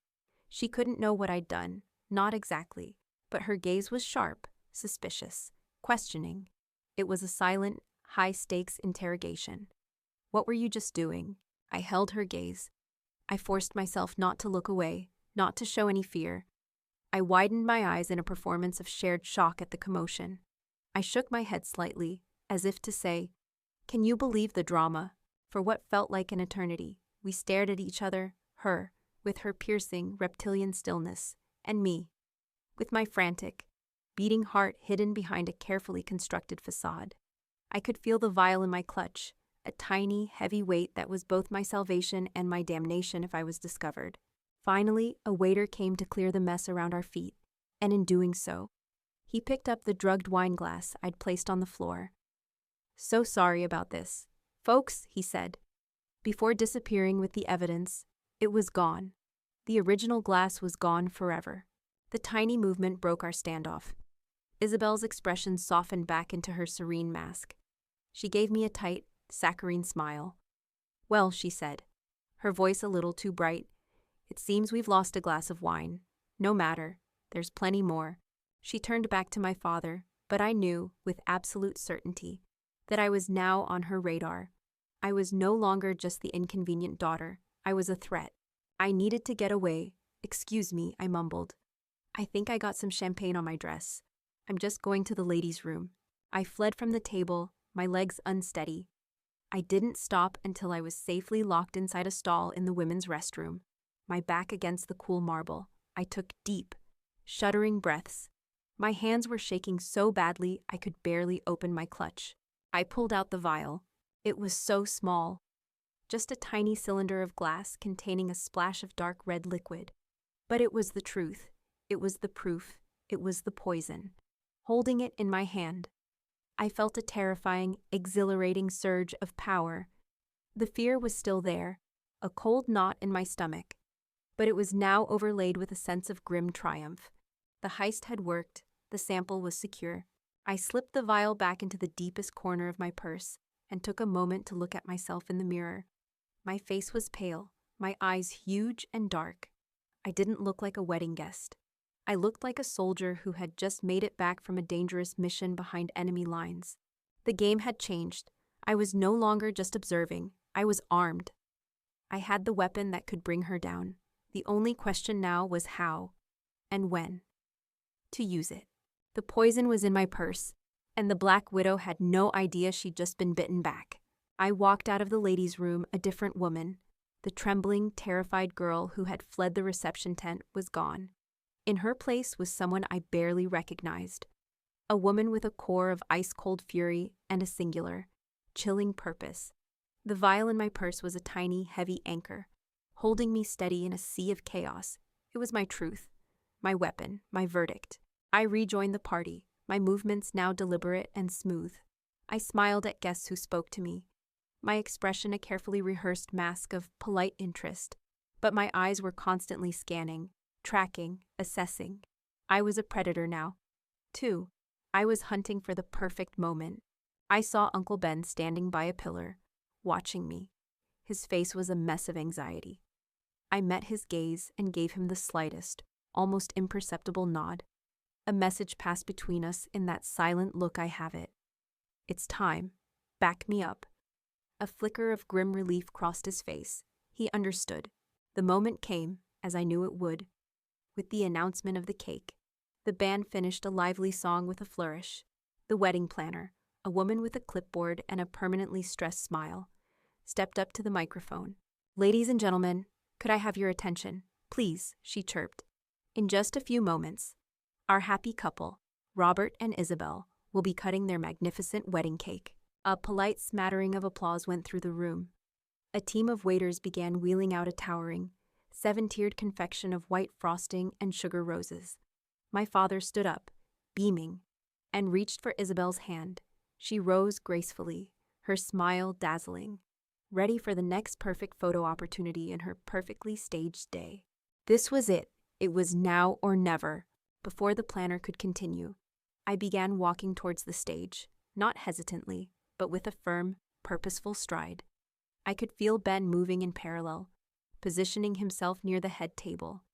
She couldn't know what I'd done, not exactly, but her gaze was sharp, suspicious, questioning. It was a silent, high-stakes interrogation. "What were you just doing?" I held her gaze. I forced myself not to look away, not to show any fear. I widened my eyes in a performance of shared shock at the commotion. I shook my head slightly, as if to say, "Can you believe the drama?" For what felt like an eternity, we stared at each other, her, with her piercing, reptilian stillness, and me, with my frantic, beating heart hidden behind a carefully constructed facade. I could feel the vial in my clutch, a tiny, heavy weight that was both my salvation and my damnation if I was discovered. Finally, a waiter came to clear the mess around our feet, and in doing so, he picked up the drugged wine glass I'd placed on the floor. "So sorry about this. Folks," he said. Before disappearing with the evidence, it was gone. The original glass was gone forever. The tiny movement broke our standoff. Isabel's expression softened back into her serene mask. She gave me a tight, saccharine smile. "Well," she said, her voice a little too bright, "it seems we've lost a glass of wine. No matter, there's plenty more." She turned back to my father, but I knew, with absolute certainty, that I was now on her radar. I was no longer just the inconvenient daughter. I was a threat. I needed to get away. "Excuse me," I mumbled. "I think I got some champagne on my dress. I'm just going to the ladies' room." I fled from the table, my legs unsteady. I didn't stop until I was safely locked inside a stall in the women's restroom, my back against the cool marble. I took deep, shuddering breaths. My hands were shaking so badly I could barely open my clutch. I pulled out the vial. It was so small. Just a tiny cylinder of glass containing a splash of dark red liquid. But it was the truth. It was the proof. It was the poison. Holding it in my hand, I felt a terrifying, exhilarating surge of power. The fear was still there, a cold knot in my stomach, but it was now overlaid with a sense of grim triumph. The heist had worked. The sample was secure. I slipped the vial back into the deepest corner of my purse and took a moment to look at myself in the mirror. My face was pale, my eyes huge and dark. I didn't look like a wedding guest. I looked like a soldier who had just made it back from a dangerous mission behind enemy lines. The game had changed. I was no longer just observing. I was armed. I had the weapon that could bring her down. The only question now was how and when to use it. The poison was in my purse, and the Black Widow had no idea she'd just been bitten back. I walked out of the ladies' room a different woman. The trembling, terrified girl who had fled the reception tent was gone. In her place was someone I barely recognized. A woman with a core of ice-cold fury and a singular, chilling purpose. The vial in my purse was a tiny, heavy anchor, holding me steady in a sea of chaos. It was my truth, my weapon, my verdict. I rejoined the party, my movements now deliberate and smooth. I smiled at guests who spoke to me, my expression a carefully rehearsed mask of polite interest, but my eyes were constantly scanning, tracking, assessing. I was a predator now. 2. I was hunting for the perfect moment. I saw Uncle Ben standing by a pillar, watching me. His face was a mess of anxiety. I met his gaze and gave him the slightest, almost imperceptible nod. A message passed between us in that silent look. "I have it. It's time. Back me up." A flicker of grim relief crossed his face. He understood. The moment came, as I knew it would, with the announcement of the cake. The band finished a lively song with a flourish. The wedding planner, a woman with a clipboard and a permanently stressed smile, stepped up to the microphone. "Ladies and gentlemen, could I have your attention? Please," she chirped. "In just a few moments, our happy couple, Robert and Isabel, will be cutting their magnificent wedding cake." A polite smattering of applause went through the room. A team of waiters began wheeling out a towering, 7-tiered confection of white frosting and sugar roses. My father stood up, beaming, and reached for Isabel's hand. She rose gracefully, her smile dazzling, ready for the next perfect photo opportunity in her perfectly staged day. This was it. It was now or never. Before the planner could continue, I began walking towards the stage, not hesitantly, but with a firm, purposeful stride. I could feel Ben moving in parallel, positioning himself near the head table,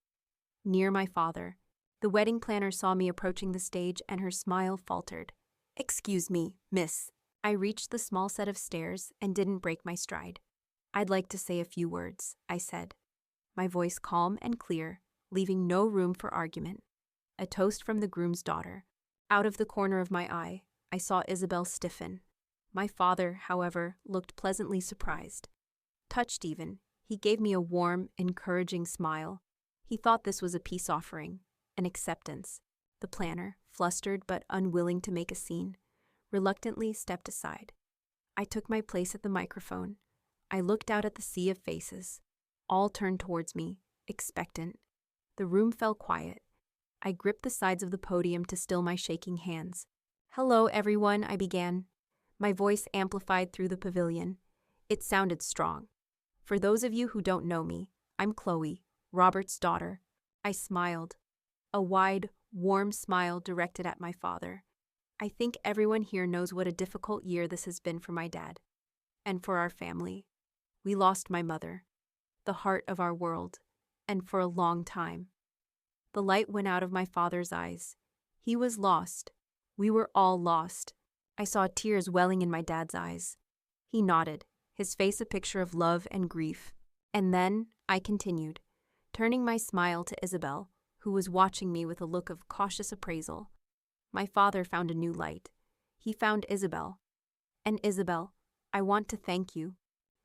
near my father. The wedding planner saw me approaching the stage and her smile faltered. "Excuse me, miss." I reached the small set of stairs and didn't break my stride. "I'd like to say a few words," I said, my voice calm and clear, leaving no room for argument. A toast from the groom's daughter. Out of the corner of my eye, I saw Isabel stiffen. My father, however, looked pleasantly surprised. Touched even, he gave me a warm, encouraging smile. He thought this was a peace offering, an acceptance. The planner, flustered but unwilling to make a scene, reluctantly stepped aside. I took my place at the microphone. I looked out at the sea of faces. All turned towards me, expectant. The room fell quiet. I gripped the sides of the podium to still my shaking hands. "Hello, everyone," I began. My voice amplified through the pavilion. It sounded strong. For those of you who don't know me, I'm Chloe, Robert's daughter. I smiled. A wide, warm smile directed at my father. I think everyone here knows what a difficult year this has been for my dad. And for our family. We lost my mother, the heart of our world, and for a long time. The light went out of my father's eyes. He was lost. We were all lost. I saw tears welling in my dad's eyes. He nodded, his face a picture of love and grief. And then I continued, turning my smile to Isabel, who was watching me with a look of cautious appraisal. My father found a new light. He found Isabel. And Isabel, I want to thank you.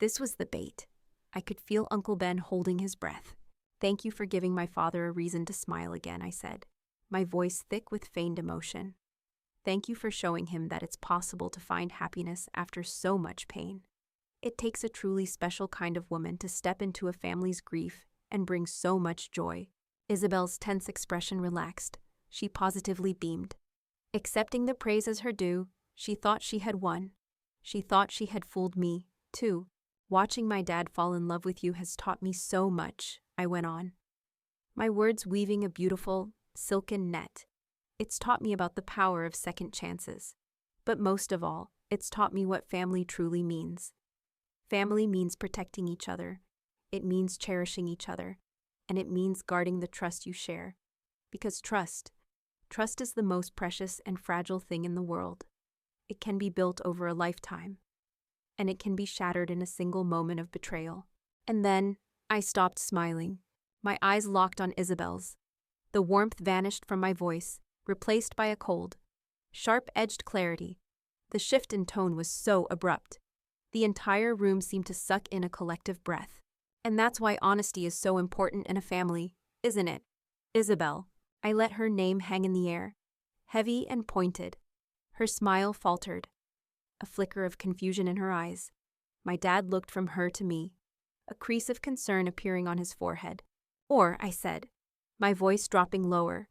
This was the bait. I could feel Uncle Ben holding his breath. Thank you for giving my father a reason to smile again, I said, my voice thick with feigned emotion. Thank you for showing him that it's possible to find happiness after so much pain. It takes a truly special kind of woman to step into a family's grief and bring so much joy. Isabel's tense expression relaxed. She positively beamed. Accepting the praise as her due, she thought she had won. She thought she had fooled me, too. Watching my dad fall in love with you has taught me so much, I went on. My words weaving a beautiful, silken net. It's taught me about the power of second chances. But most of all, it's taught me what family truly means. Family means protecting each other. It means cherishing each other. And it means guarding the trust you share. Because trust is the most precious and fragile thing in the world. It can be built over a lifetime. And it can be shattered in a single moment of betrayal. And then, I stopped smiling. My eyes locked on Isabel's. The warmth vanished from my voice, replaced by a cold, sharp-edged clarity. The shift in tone was so abrupt. The entire room seemed to suck in a collective breath. And that's why honesty is so important in a family, isn't it? Isabel. I let her name hang in the air, heavy and pointed. Her smile faltered. A flicker of confusion in her eyes. My dad looked from her to me, a crease of concern appearing on his forehead. Or, I said, my voice dropping lower,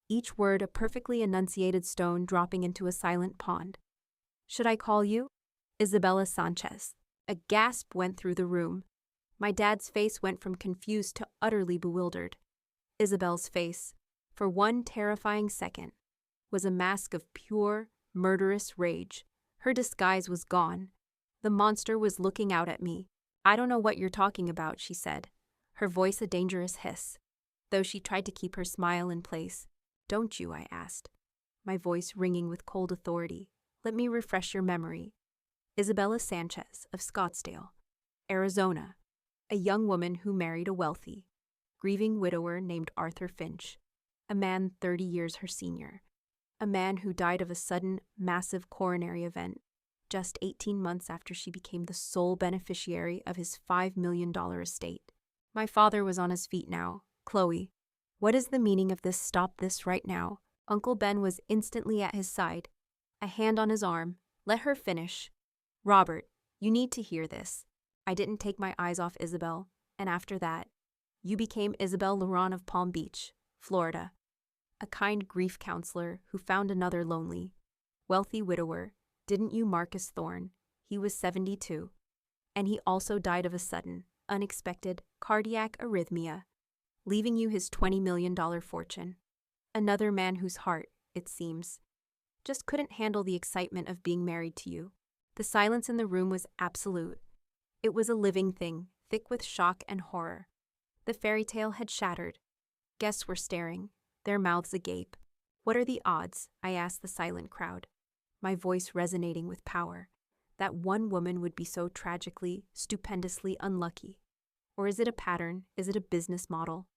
each word a perfectly enunciated stone dropping into a silent pond. Should I call you? Isabella Sanchez. A gasp went through the room. My dad's face went from confused to utterly bewildered. Isabel's face, for one terrifying second, was a mask of pure, murderous rage. Her disguise was gone. The monster was looking out at me. I don't know what you're talking about, she said, her voice a dangerous hiss, though she tried to keep her smile in place. Don't you? I asked, my voice ringing with cold authority. Let me refresh your memory. Isabella Sanchez of Scottsdale, Arizona, a young woman who married a wealthy, grieving widower named Arthur Finch, a man 30 years her senior. A man who died of a sudden, massive coronary event just 18 months after she became the sole beneficiary of his $5 million estate. My father was on his feet now. Chloe, what is the meaning of this? Stop this right now. Uncle Ben was instantly at his side, a hand on his arm. Let her finish. Robert, you need to hear this. I didn't take my eyes off Isabel, and after that, you became Isabel Laurent of Palm Beach, Florida. A kind grief counselor who found another lonely, wealthy widower, didn't you, Marcus Thorne? He was 72. And he also died of a sudden, unexpected cardiac arrhythmia, leaving you his $20 million fortune. Another man whose heart, it seems, just couldn't handle the excitement of being married to you. The silence in the room was absolute. It was a living thing, thick with shock and horror. The fairy tale had shattered. Guests were staring, their mouths agape. What are the odds? I asked the silent crowd, my voice resonating with power, that one woman would be so tragically, stupendously unlucky. Or is it a pattern? Is it a business model?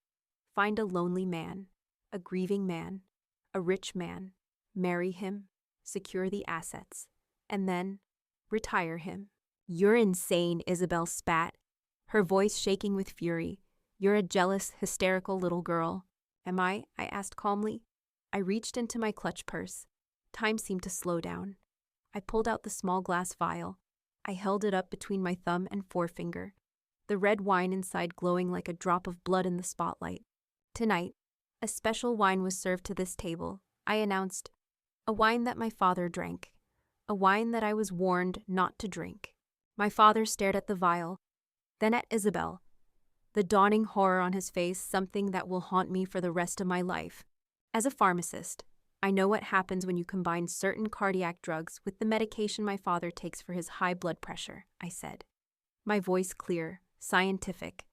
Find a lonely man, a grieving man, a rich man, marry him, secure the assets, and then retire him. You're insane, Isabel spat, her voice shaking with fury. You're a jealous, hysterical little girl. Am I? I asked calmly. I reached into my clutch purse. Time seemed to slow down. I pulled out the small glass vial. I held it up between my thumb and forefinger, the red wine inside glowing like a drop of blood in the spotlight. Tonight, a special wine was served to this table, I announced. A wine that my father drank. a wine that I was warned not to drink. My father stared at the vial, then at Isabel, the dawning horror on his face, something that will haunt me for the rest of my life. As a pharmacist, I know what happens when you combine certain cardiac drugs with the medication my father takes for his high blood pressure, I said. My voice clear, scientific,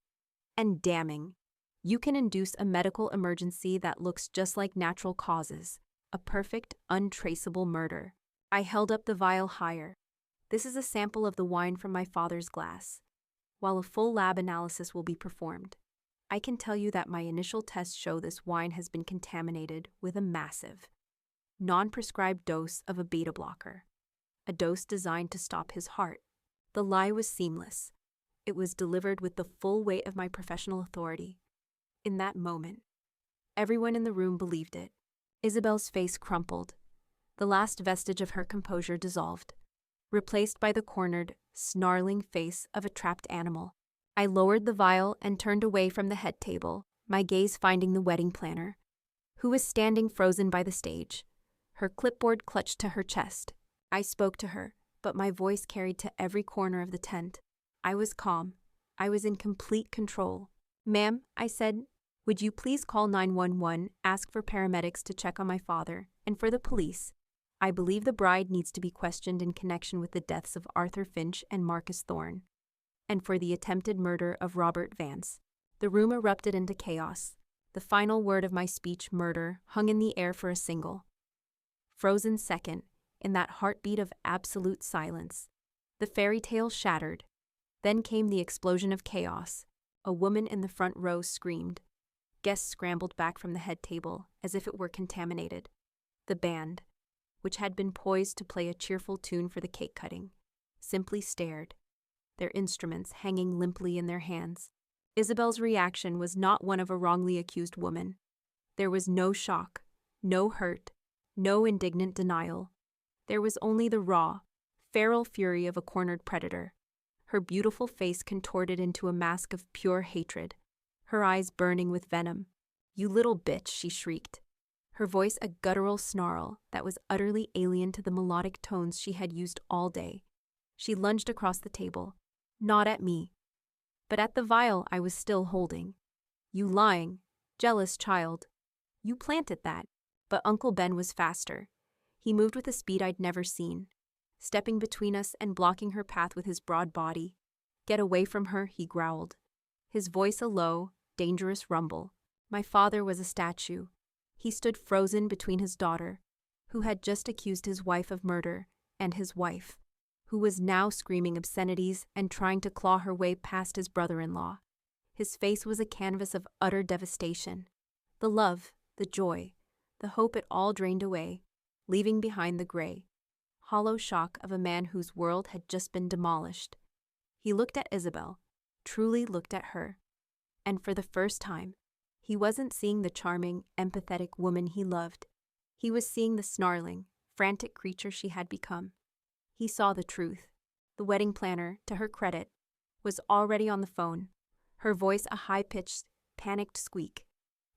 and damning. You can induce a medical emergency that looks just like natural causes, a perfect, untraceable murder. I held up the vial higher. This is a sample of the wine from my father's glass. While a full lab analysis will be performed, I can tell you that my initial tests show this wine has been contaminated with a massive, non-prescribed dose of a beta blocker, a dose designed to stop his heart. The lie was seamless. It was delivered with the full weight of my professional authority. In that moment, everyone in the room believed it. Isabel's face crumpled. The last vestige of her composure dissolved, replaced by the cornered, snarling face of a trapped animal. I lowered the vial and turned away from the head table, my gaze finding the wedding planner, who was standing frozen by the stage, her clipboard clutched to her chest. I spoke to her, but my voice carried to every corner of the tent. I was calm. I was in complete control. "Ma'am," I said, "would you please call 911, ask for paramedics to check on my father, and for the police. I believe the bride needs to be questioned in connection with the deaths of Arthur Finch and Marcus Thorne, and for the attempted murder of Robert Vance." The room erupted into chaos. The final word of my speech, murder, hung in the air for a single, frozen second, in that heartbeat of absolute silence. The fairy tale shattered. Then came the explosion of chaos. A woman in the front row screamed. Guests scrambled back from the head table as if it were contaminated. The band, which had been poised to play a cheerful tune for the cake cutting, simply stared, their instruments hanging limply in their hands. Isabel's reaction was not one of a wrongly accused woman. There was no shock, no hurt, no indignant denial. There was only the raw, feral fury of a cornered predator. Her beautiful face contorted into a mask of pure hatred, her eyes burning with venom. "You little bitch," she shrieked, her voice a guttural snarl that was utterly alien to the melodic tones she had used all day. She lunged across the table, not at me, but at the vial I was still holding. "You lying, jealous child. You planted that." But Uncle Ben was faster. He moved with a speed I'd never seen, stepping between us and blocking her path with his broad body. "Get away from her," he growled, his voice a low, dangerous rumble. My father was a statue. He stood frozen between his daughter, who had just accused his wife of murder, and his wife, who was now screaming obscenities and trying to claw her way past his brother-in-law. His face was a canvas of utter devastation. The love, the joy, the hope, it all drained away, leaving behind the gray, hollow shock of a man whose world had just been demolished. He looked at Isabel, truly looked at her, and for the first time, he wasn't seeing the charming, empathetic woman he loved. He was seeing the snarling, frantic creature she had become. He saw the truth. The wedding planner, to her credit, was already on the phone, her voice a high-pitched, panicked squeak.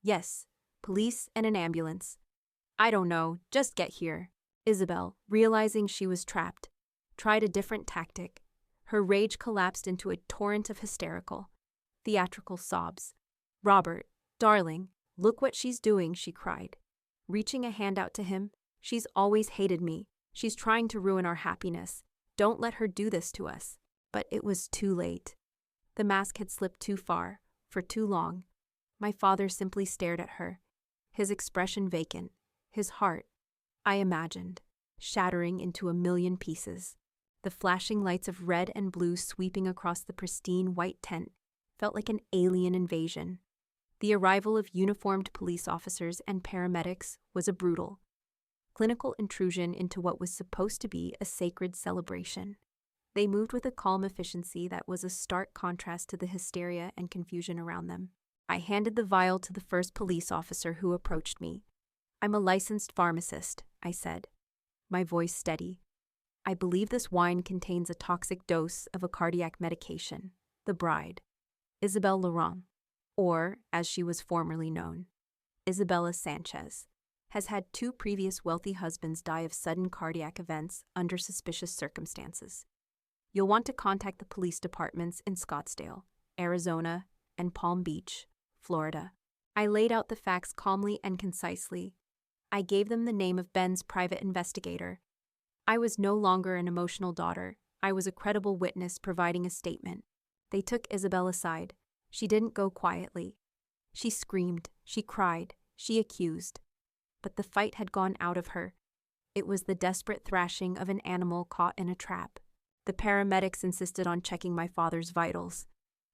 "Yes, police and an ambulance." "I don't know, just get here." Isabel, realizing she was trapped, tried a different tactic. Her rage collapsed into a torrent of hysterical, theatrical sobs. "Robert, darling, look what she's doing," she cried, reaching a hand out to him. "She's always hated me. She's trying to ruin our happiness. Don't let her do this to us." But it was too late. The mask had slipped too far, for too long. My father simply stared at her, his expression vacant, his heart, I imagined, shattering into a million pieces. The flashing lights of red and blue sweeping across the pristine white tent felt like an alien invasion. The arrival of uniformed police officers and paramedics was a brutal, clinical intrusion into what was supposed to be a sacred celebration. They moved with a calm efficiency that was a stark contrast to the hysteria and confusion around them. I handed the vial to the first police officer who approached me. "I'm a licensed pharmacist," I said, my voice steady. "I believe this wine contains a toxic dose of a cardiac medication, the bride, Isabel Laurent, or, as she was formerly known, Isabella Sanchez." has had 2 previous wealthy husbands die of sudden cardiac events under suspicious circumstances. You'll want to contact the police departments in Scottsdale, Arizona, and Palm Beach, Florida. I laid out the facts calmly and concisely. I gave them the name of Ben's private investigator. I was no longer an emotional daughter. I was a credible witness providing a statement. They took Isabel aside. She didn't go quietly. She screamed, she cried, she accused. But the fight had gone out of her. It was the desperate thrashing of an animal caught in a trap. The paramedics insisted on checking my father's vitals.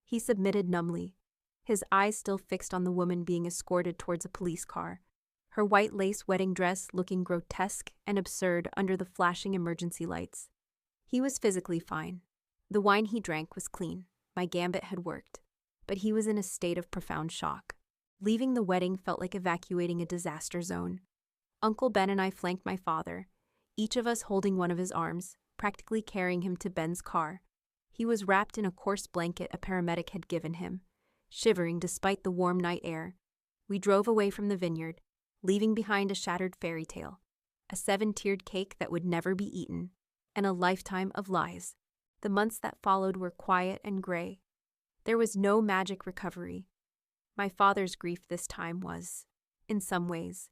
He submitted numbly, his eyes still fixed on the woman being escorted towards a police car, her white lace wedding dress looking grotesque and absurd under the flashing emergency lights. He was physically fine. The wine he drank was clean. My gambit had worked. But he was in a state of profound shock. Leaving the wedding felt like evacuating a disaster zone. Uncle Ben and I flanked my father, each of us holding one of his arms, practically carrying him to Ben's car. He was wrapped in a coarse blanket a paramedic had given him, shivering despite the warm night air. We drove away from the vineyard, leaving behind a shattered fairy tale, a 7-tiered cake that would never be eaten, and a lifetime of lies. The months that followed were quiet and gray. There was no magic recovery. My father's grief this time was, in some ways,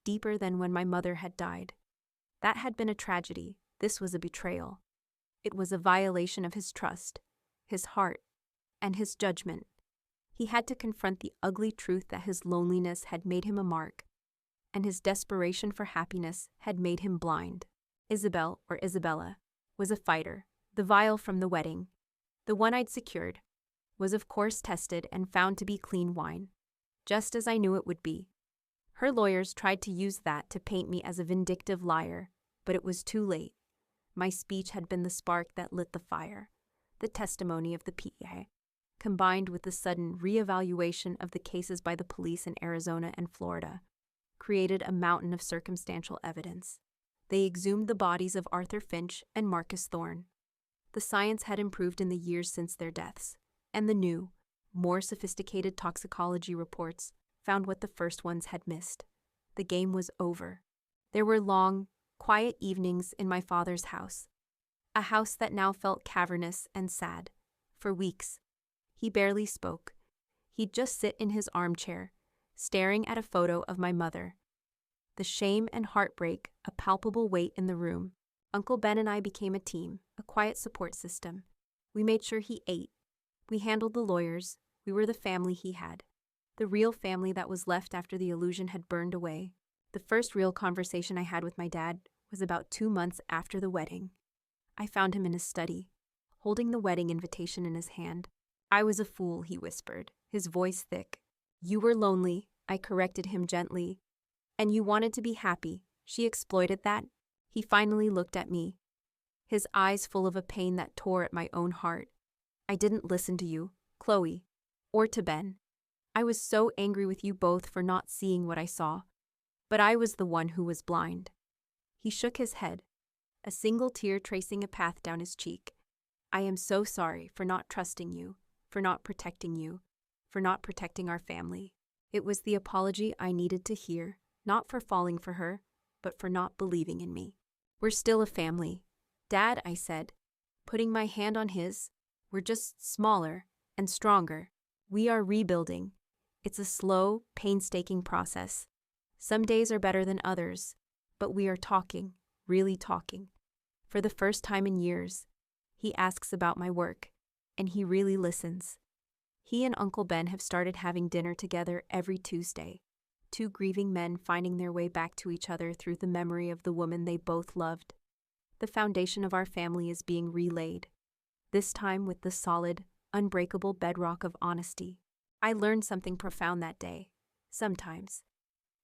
deeper than when my mother had died. That had been a tragedy. This was a betrayal. It was a violation of his trust, his heart, and his judgment. He had to confront the ugly truth that his loneliness had made him a mark, and his desperation for happiness had made him blind. Isabel, or Isabella, was a fighter. The vial from the wedding, the one I'd secured, was of course tested and found to be clean wine, just as I knew it would be. Her lawyers tried to use that to paint me as a vindictive liar, but it was too late. My speech had been the spark that lit the fire. The testimony of the PA, combined with the sudden reevaluation of the cases by the police in Arizona and Florida, created a mountain of circumstantial evidence. They exhumed the bodies of Arthur Finch and Marcus Thorne. The science had improved in the years since their deaths, and the new, more sophisticated toxicology reports found what the first ones had missed. The game was over. There were long, quiet evenings in my father's house, a house that now felt cavernous and sad. For weeks, he barely spoke. He'd just sit in his armchair, staring at a photo of my mother. The shame and heartbreak, a palpable weight in the room. Uncle Ben and I became a team, a quiet support system. We made sure he ate. We handled the lawyers. We were the family he had. The real family that was left after the illusion had burned away. The first real conversation I had with my dad was about 2 months after the wedding. I found him in his study, holding the wedding invitation in his hand. "I was a fool," he whispered, his voice thick. "You were lonely," I corrected him gently. "And you wanted to be happy. She exploited that." He finally looked at me, his eyes full of a pain that tore at my own heart. "I didn't listen to you, Chloe, or to Ben. I was so angry with you both for not seeing what I saw. But I was the one who was blind." He shook his head, a single tear tracing a path down his cheek. "I am so sorry for not trusting you, for not protecting you, for not protecting our family." It was the apology I needed to hear, not for falling for her, but for not believing in me. "We're still a family, Dad," I said, putting my hand on his. "We're just smaller and stronger. We are rebuilding. It's a slow, painstaking process. Some days are better than others, but we are talking, really talking. For the first time in years, he asks about my work, and he really listens. He and Uncle Ben have started having dinner together every Tuesday, 2 grieving men finding their way back to each other through the memory of the woman they both loved. The foundation of our family is being relaid, this time with the solid, unbreakable bedrock of honesty. I learned something profound that day. Sometimes,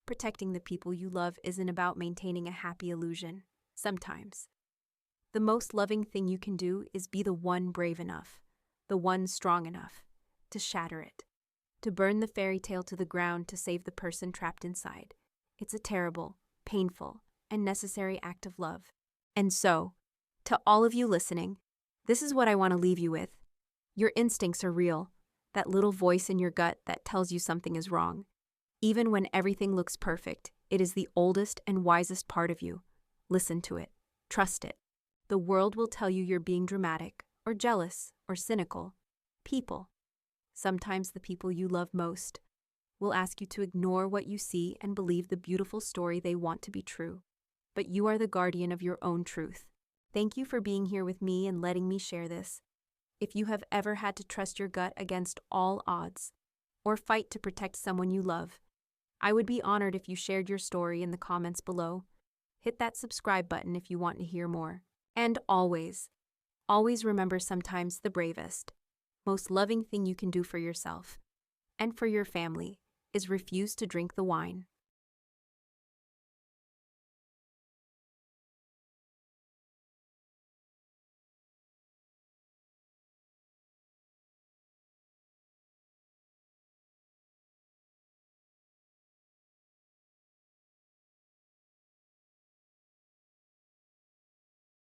protecting the people you love isn't about maintaining a happy illusion. Sometimes, the most loving thing you can do is be the one brave enough, the one strong enough, to shatter it, to burn the fairy tale to the ground to save the person trapped inside. It's a terrible, painful, and necessary act of love. And so, to all of you listening, this is what I want to leave you with. Your instincts are real, that little voice in your gut that tells you something is wrong. Even when everything looks perfect, It is the oldest and wisest part of you. Listen to it. Trust it. The world will tell you you're being dramatic, or jealous, or cynical. People, sometimes the people you love most, will ask you to ignore what you see and believe the beautiful story they want to be true. But you are the guardian of your own truth. Thank you for being here with me and letting me share this. If you have ever had to trust your gut against all odds, or fight to protect someone you love, I would be honored if you shared your story in the comments below. Hit that subscribe button if you want to hear more. And always remember, sometimes the bravest, most loving thing you can do for yourself and for your family is refuse to drink the wine.